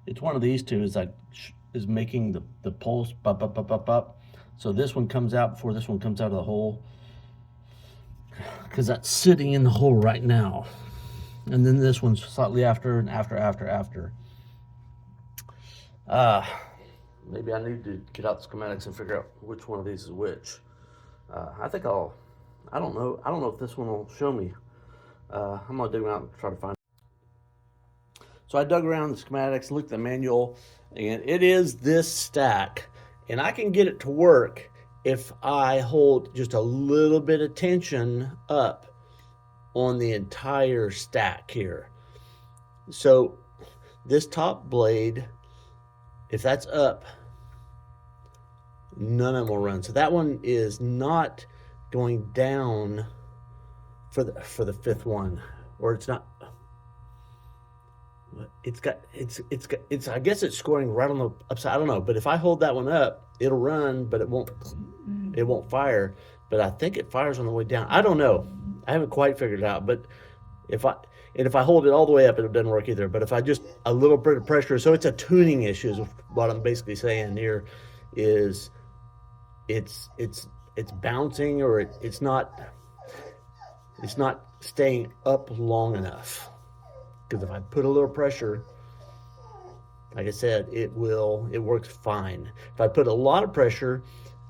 It's one of these two is making the pulse pop up up up up. So this one comes out before this one comes out of the hole, because that's sitting in the hole right now, and then this one's slightly after and after. Maybe I need to get out the schematics and figure out which one of these is which. I think I don't know if this one will show me. I'm gonna dig around and try to find it. So I dug around the schematics, looked at the manual, and it is this stack. And I can get it to work if I hold just a little bit of tension up on the entire stack here. So this top blade, if that's up, none of them will run. So that one is not going down for the fifth one, or it's not. It's I guess it's scoring right on the upside. I don't know, but if I hold that one up, it'll run, but it won't fire. But I think it fires on the way down. I don't know. I haven't quite figured it out. But if I hold it all the way up, it doesn't work either. But if I just a little bit of pressure, so it's a tuning issue. Is what I'm basically saying here, is it's bouncing, or it's not staying up long enough. Because if I put a little pressure, like I said, it works fine. If I put a lot of pressure,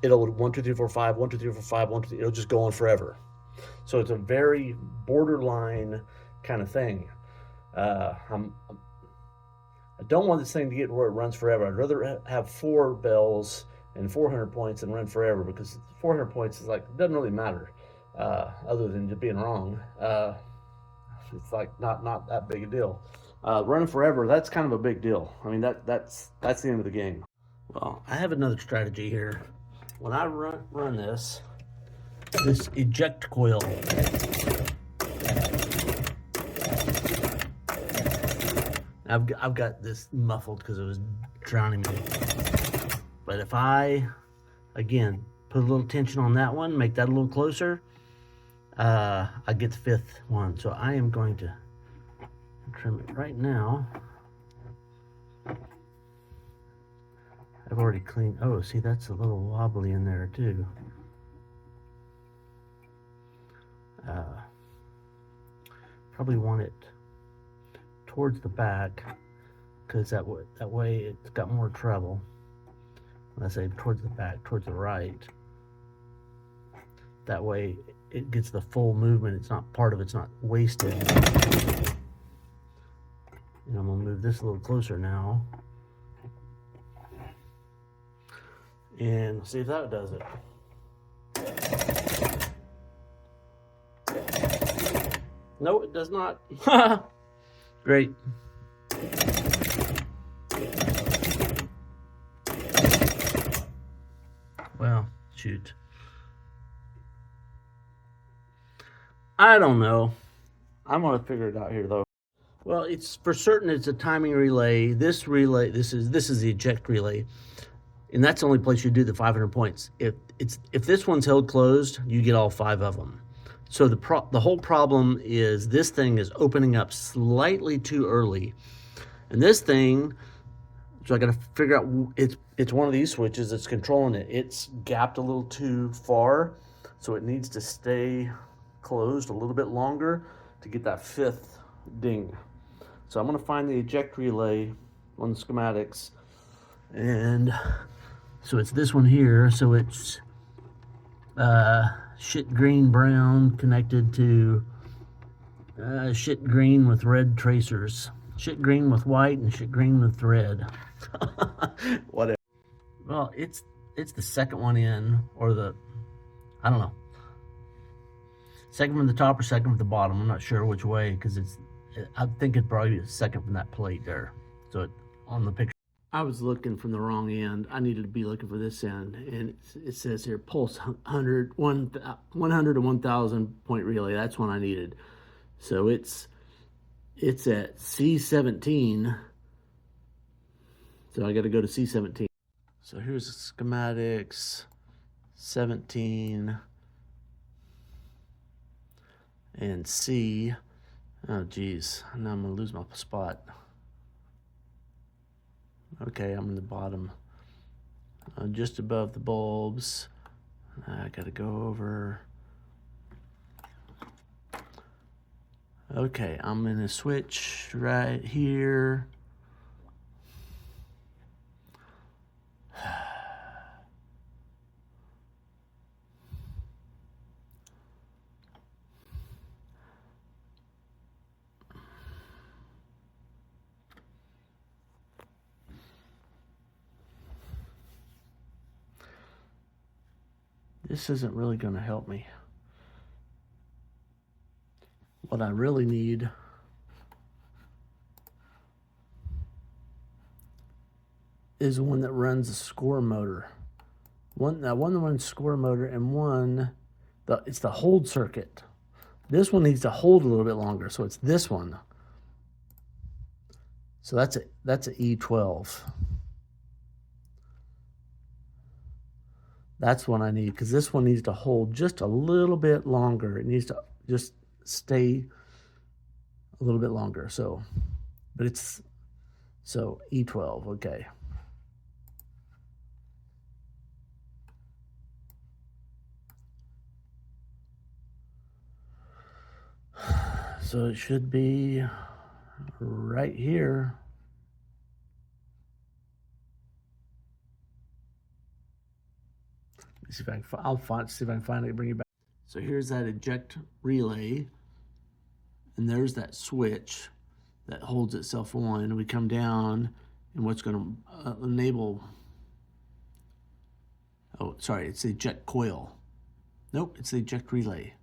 it'll 1, 2, 3, 4, 5, 1, 2, 3, 4, 5, 1, 2, 3, it'll just go on forever. So it's a very borderline kind of thing. I don't want this thing to get where it runs forever. I'd rather have 4 bells and 400 points and run forever, because 400 points is like, it doesn't really matter, other than just being wrong. It's like not that big a deal. Running forever, that's kind of a big deal. I mean, that's the end of the game. Well, I have another strategy here. When I run this eject coil, I've got this muffled because it was drowning me. But if I, again, put a little tension on that one, make that a little closer, I get the fifth one. So I am going to trim it right now. I've already cleaned. Oh, see, that's a little wobbly in there too. Probably want it towards the back, because that way it's got more treble. When I say towards the back, towards the right, that way it gets the full movement. It's not part of it's not wasted. And I'm gonna move this a little closer now, and see if that does it. No, it does not. Great. Well, shoot. I don't know. I'm gonna figure it out here though. Well, it's for certain it's a timing relay. This is the eject relay. And that's the only place you do the 500 points. If this one's held closed, you get all 5 of them. So the whole problem is this thing is opening up slightly too early. And this thing, So I got to figure out, it's one of these switches that's controlling it. It's gapped a little too far, so it needs to stay closed a little bit longer to get that fifth ding. So I'm going to find the eject relay on the schematics, and so it's this one here. So it's shit green brown connected to shit green with red tracers. Shit green with white and shit green with red. Whatever. Well, it's the second one in, or the, I don't know. Second from the top or second from the bottom. I'm not sure which way, because I think it'd probably be the second from that plate there. So on the picture. I was looking from the wrong end. I needed to be looking for this end. And it says here, pulse 100 to 1,000 point relay. That's one I needed. So it's at C17. So I got to go to C17. So here's the schematics, 17 and C. Oh geez, now I'm gonna lose my spot. Okay, I'm in the bottom, just above the bulbs. I gotta go over. Okay, I'm gonna switch right here. This isn't really going to help me. What I really need is one that runs a score motor. One that runs score motor, and one, it's the hold circuit. This one needs to hold a little bit longer, so it's this one. So that's a E12. That's what I need, because this one needs to hold just a little bit longer. It needs to just stay a little bit longer. So, but it's, so E12, okay. So it should be right here. See if I can, see if I can find it, bring it back. So here's that eject relay, and there's that switch that holds itself on, and we come down, and what's going to enable, oh, sorry, it's the eject coil. Nope, it's the eject relay.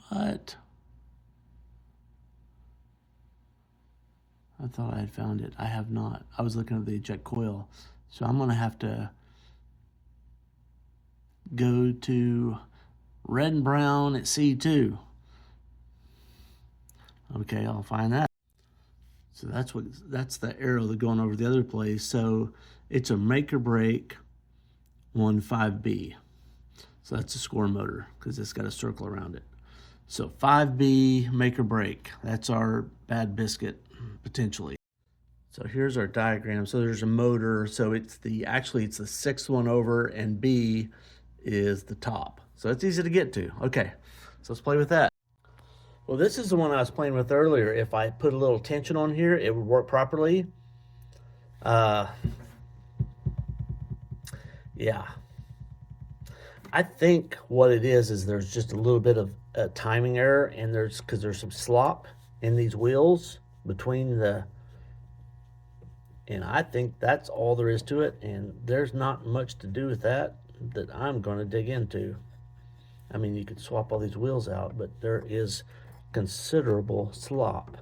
What? I thought I had found it. I have not. I was looking at the eject coil. So I'm going to have to go to red and brown at C2. Okay, I'll find that. So that's the arrow that's going over the other place. So it's a make or break on 5B. So that's a score motor, because it's got a circle around it. So 5B, make or break. That's our bad biscuit, potentially. So here's our diagram. So there's a motor. So it's actually it's the sixth one over, and B is the top. So it's easy to get to. Okay, so let's play with that. Well, this is the one I was playing with earlier. If I put a little tension on here, it would work properly. Yeah. I think what it is there's just a little bit of a timing error, and because there's some slop in these wheels between and I think that's all there is to it, and there's not much to do with that I'm going to dig into. I mean, you could swap all these wheels out, but there is considerable slop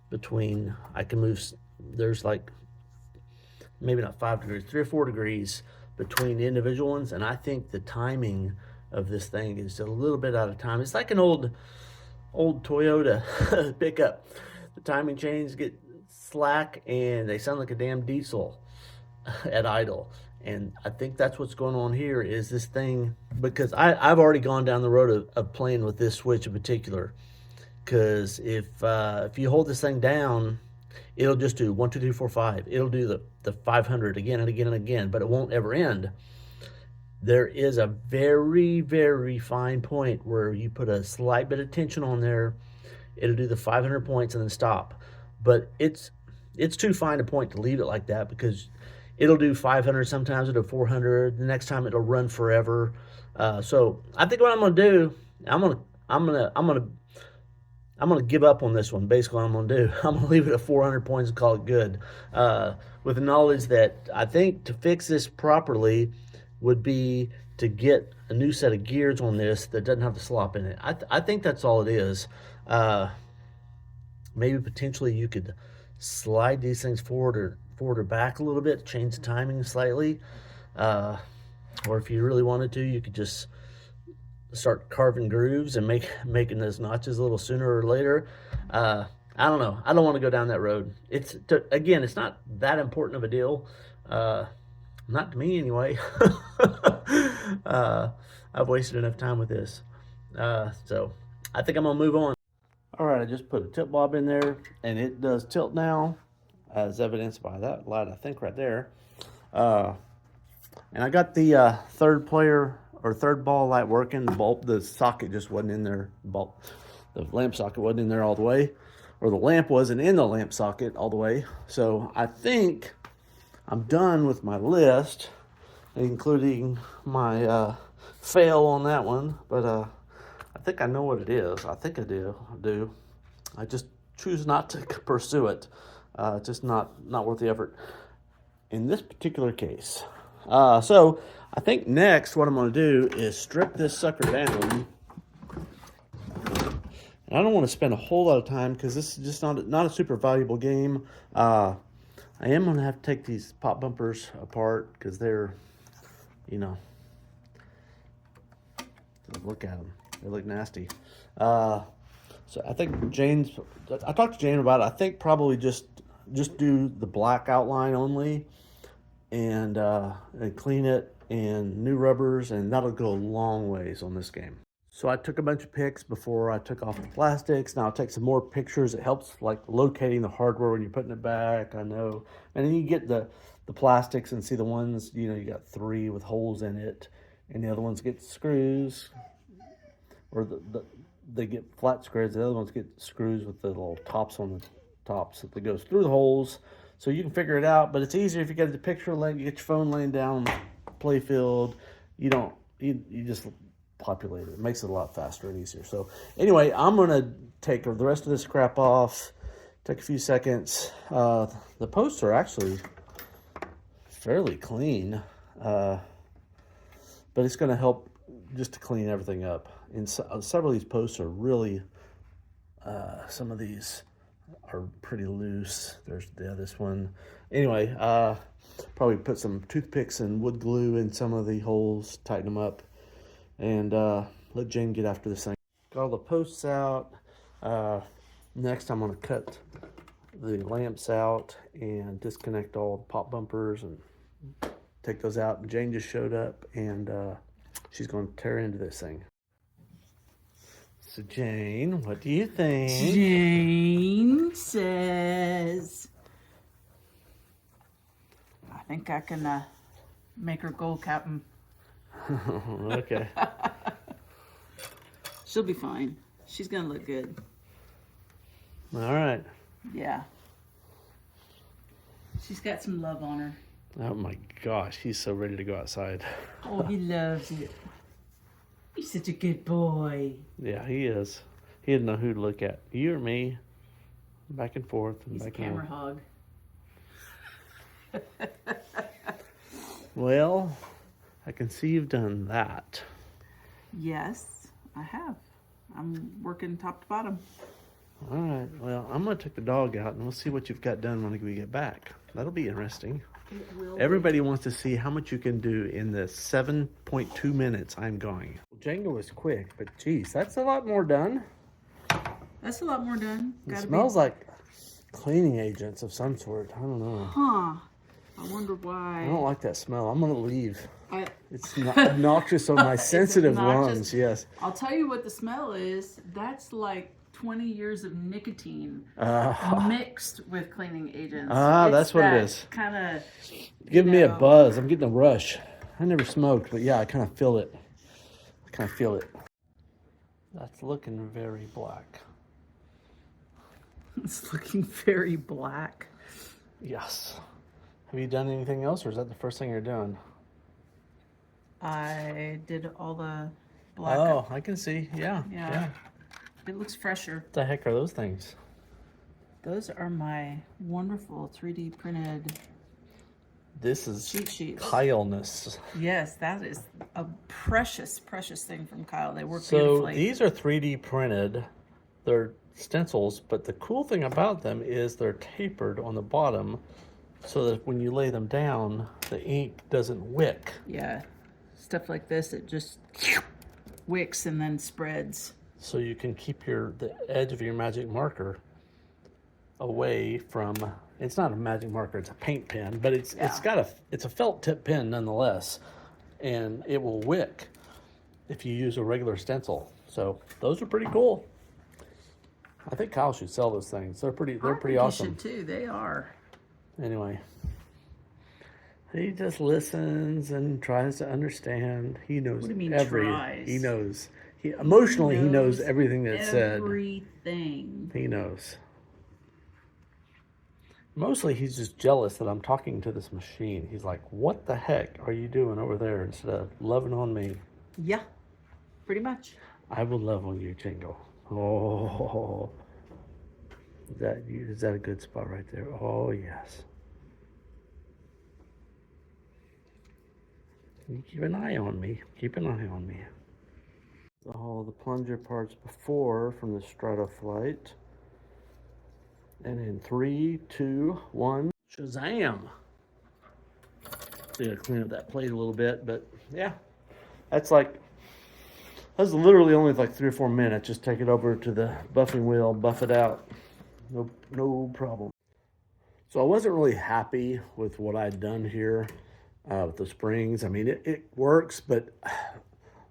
between, I can move, there's like maybe not 5 degrees, 3 or 4 degrees between the individual ones, and I think the timing of this thing is a little bit out of time. It's like an old Toyota pickup. The timing chains get slack and they sound like a damn diesel at idle. And I think that's what's going on here is this thing, because I've already gone down the road of playing with this switch in particular. Because if you hold this thing down, it'll just do 1, 2, 3, 4, 5. It'll do the 500 again and again and again, but it won't ever end. There is a very, very fine point where you put a slight bit of tension on there, it'll do the 500 points and then stop. But it's too fine a point to leave it like that, because it'll do 500, sometimes it'll do 400, the next time it'll run forever. So I think what I'm gonna do, I'm gonna give up on this one. Basically what I'm gonna do, I'm gonna leave it at 400 points and call it good, with the knowledge that I think to fix this properly would be to get a new set of gears on this that doesn't have the slop in it. I think that's all it is. Maybe potentially you could slide these things forward or back a little bit, change the timing slightly. Or if you really wanted to, you could just start carving grooves and making those notches a little sooner or later. I don't know. I don't want to go down that road. Again, it's not that important of a deal. Not to me anyway. I've wasted enough time with this. So I think I'm gonna move on. All right, I just put a tip bob in there and it does tilt now, as evidenced by that light, I think right there. And I got the third ball light working. The socket just wasn't in there. The lamp socket wasn't in there all the way, or the lamp wasn't in the lamp socket all the way. So I think I'm done with my list, including my fail on that one. But I think I know what it is. I think I do. I just choose not to pursue it. Just not worth the effort in this particular case. So I think next what I'm going to do is strip this sucker down. And I don't want to spend a whole lot of time because this is just not a super valuable game. I am going to have to take these pop bumpers apart because they're, look at them. They look nasty. So I think I talked to Jane about it. I think probably just do the black outline only and clean it and new rubbers, and that'll go a long ways on this game. So I took a bunch of pics before I took off the plastics. Now I'll take some more pictures. It helps like locating the hardware when you're putting it back, I know. And then you get the plastics and see the ones, you got 3 with holes in it, and the other ones get screws, or they get flat screws. The other ones get screws with the little tops on the tops that goes through the holes. So you can figure it out, but it's easier if you get the picture, you get your phone laying down on the playfield. You just populate it. It makes it a lot faster and easier. So anyway, I'm gonna take the rest of this crap off, take a few seconds. The posts are actually fairly clean, but it's gonna help just to clean everything up. And several of these posts are really, some of these are pretty loose. There's this one. Anyway, probably put some toothpicks and wood glue in some of the holes, tighten them up, and let Jane get after this thing. Got all the posts out. Next, I'm gonna cut the lamps out and disconnect all the pop bumpers and take those out. And Jane just showed up, and she's going to tear into this thing. So Jane, what do you think? Jane says, I think I can make her gold captain. Okay. She'll be fine. She's going to look good. All right. Yeah. She's got some love on her. Oh my gosh, he's so ready to go outside. Oh, he loves it. He's such a good boy. Yeah, he is. He didn't know who to look at. You or me. Back and forth. And He's back a camera hog. Well, I can see you've done that. Yes, I have. I'm working top to bottom. All right. Well, I'm going to take the dog out, and we'll see what you've got done when we get back. That'll be interesting. Everybody wants to see how much you can do in the 7.2 minutes I'm going. Jenga was quick, but geez, that's a lot more done. That's a lot more done. It smells like cleaning agents of some sort. I don't know. Huh. I wonder why. I don't like that smell. I'm gonna leave. I, It's not obnoxious on my sensitive obnoxious. lungs. Yes. I'll tell you what the smell is. That's like 20 years of nicotine mixed with cleaning agents. That's what it is. Kind of Give me a buzz. I'm getting a rush. I never smoked, but yeah, I kind of feel it. That's looking very black. It's looking very black. Yes. Have you done anything else, or is that the first thing you're doing? I did all the black. Oh, I can see. Yeah. It looks fresher. What the heck are those things? Those are my wonderful 3D printed This is cheat sheets. Kyle-ness. Yes, that is a precious, precious thing from Kyle. They work So beautifully. these are 3D printed. They're stencils, but the cool thing about them is they're tapered on the bottom so that when you lay them down, the ink doesn't wick. Yeah, stuff like this, it just wicks and then spreads. So you can keep the edge of your magic marker away from. It's not a magic marker; it's a paint pen, but it's a felt tip pen nonetheless, and it will wick if you use a regular stencil. So those are pretty cool. I think Kyle should sell those things. They're pretty awesome. You should too. They are. Anyway, he just listens and tries to understand. He knows What do you mean tries? He knows. Emotionally, he knows everything that's said. Everything. He knows. Mostly, he's just jealous that I'm talking to this machine. He's like, "What the heck are you doing over there?" Instead of loving on me. Yeah, pretty much. I will love on you, Jingle. Oh, is that a good spot right there? Oh yes. You keep an eye on me. Keep an eye on me. All the plunger parts before from the Strato-Flight. And in 3, 2, 1, Shazam! So you gotta clean up that plate a little bit, but yeah, that's literally only like 3 or 4 minutes. Just take it over to the buffing wheel, buff it out. No problem. So I wasn't really happy with what I'd done here with the springs. I mean, it works, but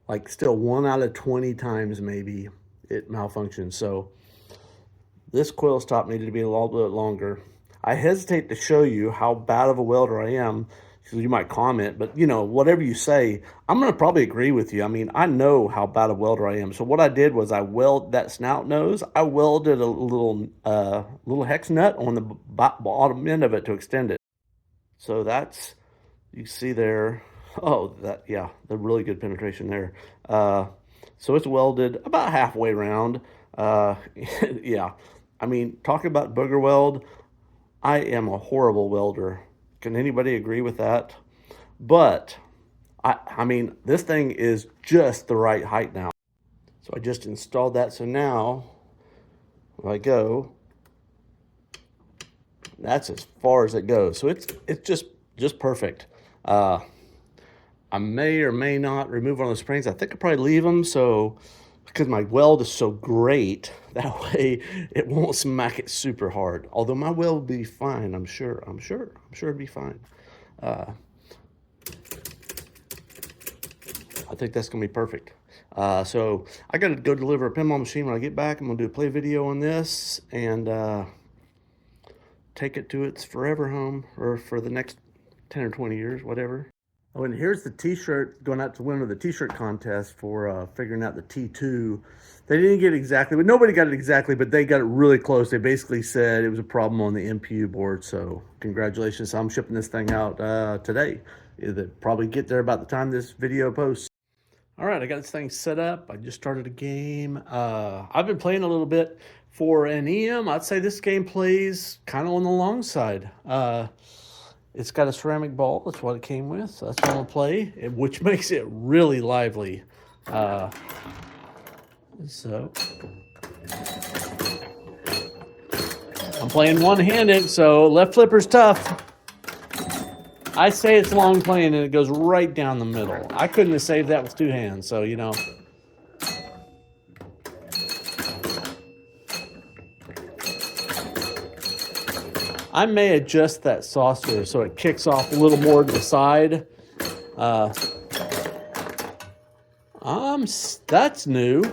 like still 1 out of 20 times maybe it malfunctions. So this coil stop needed to be a little bit longer. I hesitate to show you how bad of a welder I am, because you might comment, but whatever you say, I'm going to probably agree with you. I mean, I know how bad a welder I am. So what I did was I welded that snout nose. I welded a little hex nut on the bottom end of it to extend it. So that's, you see there, the really good penetration there. So it's welded about halfway around. Yeah. I mean, talking about booger weld, I am a horrible welder. Can anybody agree with that? But, I mean, this thing is just the right height now. So I just installed that. So now, when I go, that's as far as it goes. So it's just perfect. I may or may not remove one of the springs. I think I'll probably leave them, so because my weld is so great, that way it won't smack it super hard. Although my weld will be fine, I'm sure it'll be fine. I think that's gonna be perfect. So I gotta go deliver a pinball machine when I get back. I'm gonna do a play video on this and take it to its forever home, or for the next 10 or 20 years, whatever. Oh, and here's the t-shirt going out to winner the t-shirt contest for figuring out the T2. They didn't get it exactly, but nobody got it exactly, but they got it really close. They basically said it was a problem on the MPU board, so congratulations. I'm shipping this thing out today. It'll probably get there about the time this video posts. All right, I got this thing set up. I just started a game. I've been playing a little bit for an EM. I'd say this game plays kind of on the long side. It's got a ceramic ball. That's what it came with. So that's what I'm going to play, which makes it really lively. So I'm playing one-handed, so left flipper's tough. I say it's long playing, and it goes right down the middle. I couldn't have saved that with 2 hands, so I may adjust that saucer so it kicks off a little more to the side. That's new.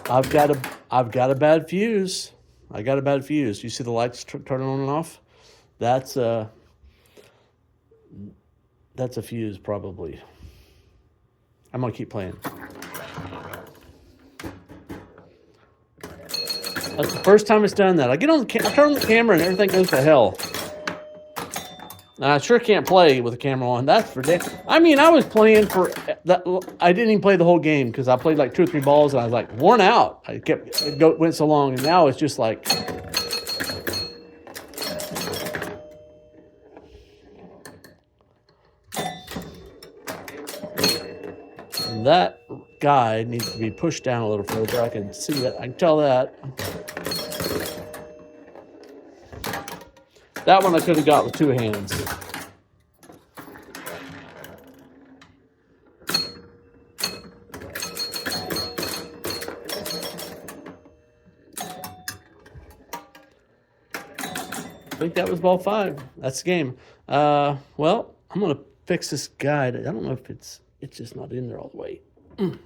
I've got a bad fuse. I got a bad fuse. You see the lights turning on and off? That's a fuse probably. I'm gonna keep playing. That's the first time it's done that. I turn on the camera and everything goes to hell. Now, I sure can't play with the camera on. That's ridiculous. I mean, I was playing for that. I didn't even play the whole game because I played like 2 or 3 balls and I was like worn out. It went so long, and now it's just like. That guy needs to be pushed down a little further. I can see that. I can tell that. That one I could have got with 2 hands. I think that was ball 5. That's the game. Well, I'm going to fix this guide. I don't know if it's just not in there all the way. I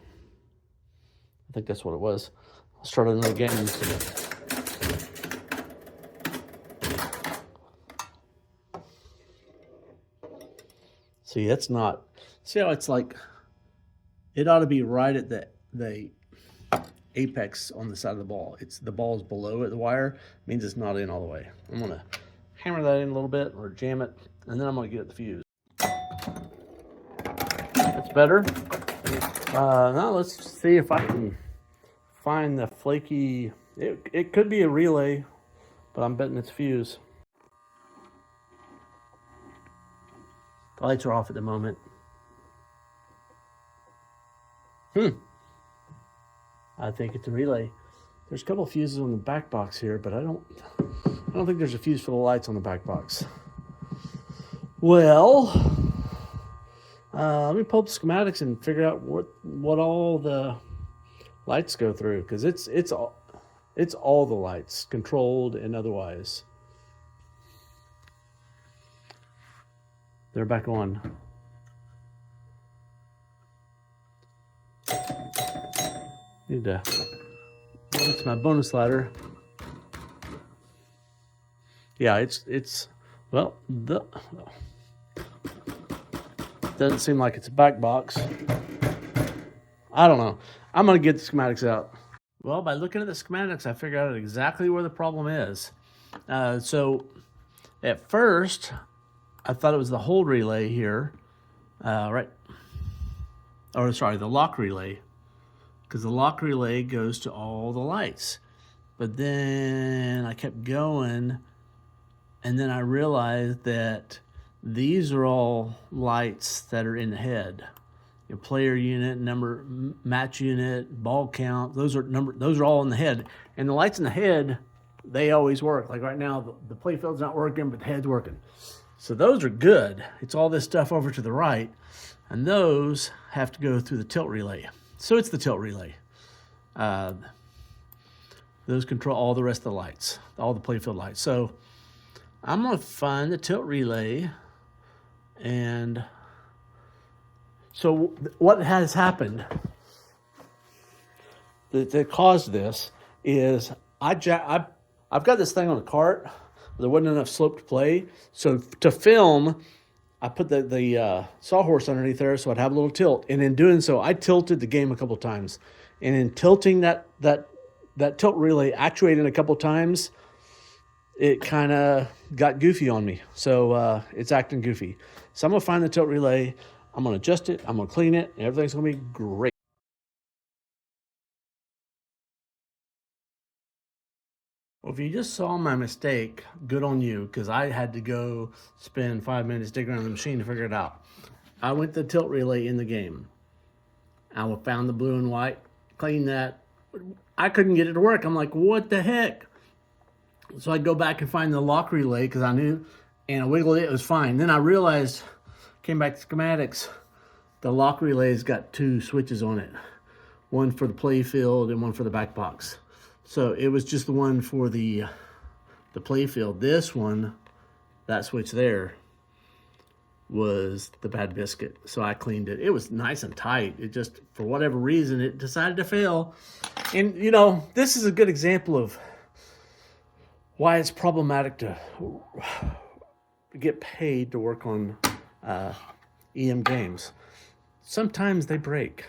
think that's what it was. I'll start another game. See, that's not. See how it's like. It ought to be right at the apex on the side of the ball. The ball's below it. The wire means it's not in all the way. I'm gonna hammer that in a little bit or jam it, and then I'm gonna get at the fuse. That's better. Now let's see if I can find the flaky. It could be a relay, but I'm betting it's fuse. The lights are off at the moment. I think it's a relay. There's a couple of fuses on the back box here, but I don't think there's a fuse for the lights on the back box. Well, let me pull up the schematics and figure out what all the lights go through, because it's all the lights, controlled and otherwise. They're back on. Need to. That's my bonus ladder. Yeah, it's well, doesn't seem like it's a back box. I don't know. I'm gonna get the schematics out. Well, by looking at the schematics, I figured out exactly where the problem is. So at first, I thought it was the hold relay here, right? Or sorry, the lock relay, because the lock relay goes to all the lights. But then I kept going, and then I realized that these are all lights that are in the head. Your player unit, number, match unit, ball count, those are all in the head. And the lights in the head, they always work. Like right now, the playfield's not working, but the head's working. So those are good. It's all this stuff over to the right, and those have to go through the tilt relay. So it's the tilt relay. Those control all the rest of the lights, all the playfield lights. So I'm gonna find the tilt relay, and so what has happened that caused this is I've got this thing on the cart. There wasn't enough slope to play, so to film, I put the sawhorse underneath there so I'd have a little tilt. And in doing so, I tilted the game a couple times. And in tilting that tilt relay, actuating a couple times, it kind of got goofy on me. So it's acting goofy. So I'm gonna find the tilt relay. I'm gonna adjust it. I'm gonna clean it, and everything's gonna be great. Well, if you just saw my mistake, good on you, because I had to go spend 5 minutes digging around the machine to figure it out. I went to the tilt relay in the game. I found the blue and white, cleaned that. I couldn't get it to work. I'm like, what the heck? So I go back and find the lock relay because I knew, and I wiggled it, it was fine. Then I realized, came back to schematics, the lock relay's got 2 switches on it. One for the play field and one for the back box. So it was just the one for the the playfield. This one, that switch there, was the bad biscuit. So I cleaned it. It was nice and tight. It just, for whatever reason, it decided to fail. And, you know, this is a good example of why it's problematic to get paid to work on EM games. Sometimes they break.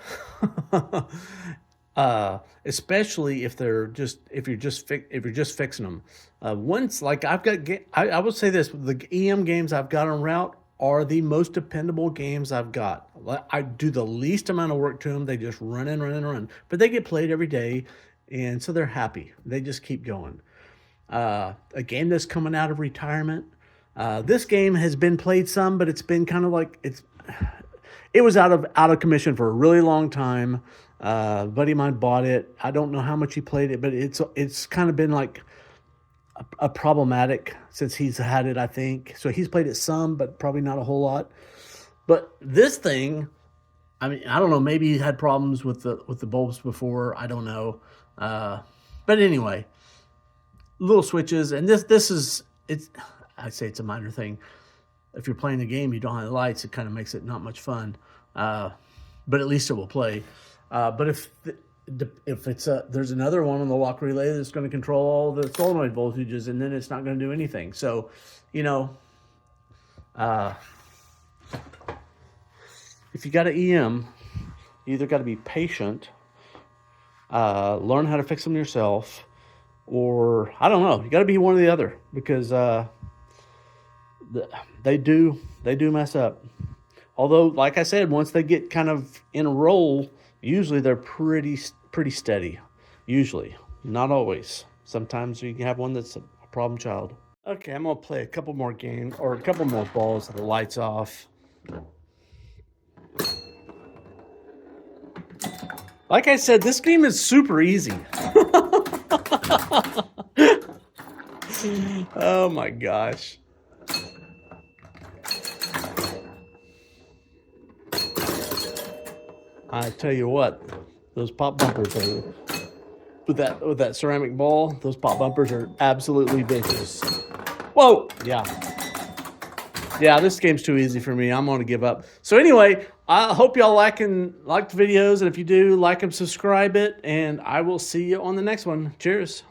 Especially if you're just fixing them. Once, like I will say this: the EM games I've got en route are the most dependable games I've got. I do the least amount of work to them. They just run and run and run, but they get played every day, and so they're happy. They just keep going. A game that's coming out of retirement. This game has been played some, but it's been kind of like it was out of commission for a really long time. A buddy of mine bought it. I don't know how much he played it, but it's kind of been like a problematic since he's had it, I think. So he's played it some, but probably not a whole lot. But this thing, I mean, I don't know. Maybe he had problems with the bulbs before. I don't know. But anyway, little switches, and I'd say it's a minor thing. If you're playing a game, you don't have the lights, it kind of makes it not much fun. But at least it will play. But if it's there's another one on the lock relay that's going to control all the solenoid voltages, and then it's not going to do anything. So, you know, if you got an EM, you either got to be patient, learn how to fix them yourself, or I don't know. You got to be one or the other, because they do mess up. Although, like I said, once they get kind of in a roll, usually they're pretty steady. Usually, not always. Sometimes you can have one that's a problem child. Okay, I'm gonna play a couple more games, or a couple more balls with the lights off. Like I said, this game is super easy. Oh my gosh. I tell you what, those pop bumpers are, with that ceramic ball, those pop bumpers are absolutely vicious. Whoa! Yeah. Yeah, this game's too easy for me. I'm going to give up. So anyway, I hope y'all like the videos, and if you do, like and subscribe it, and I will see you on the next one. Cheers.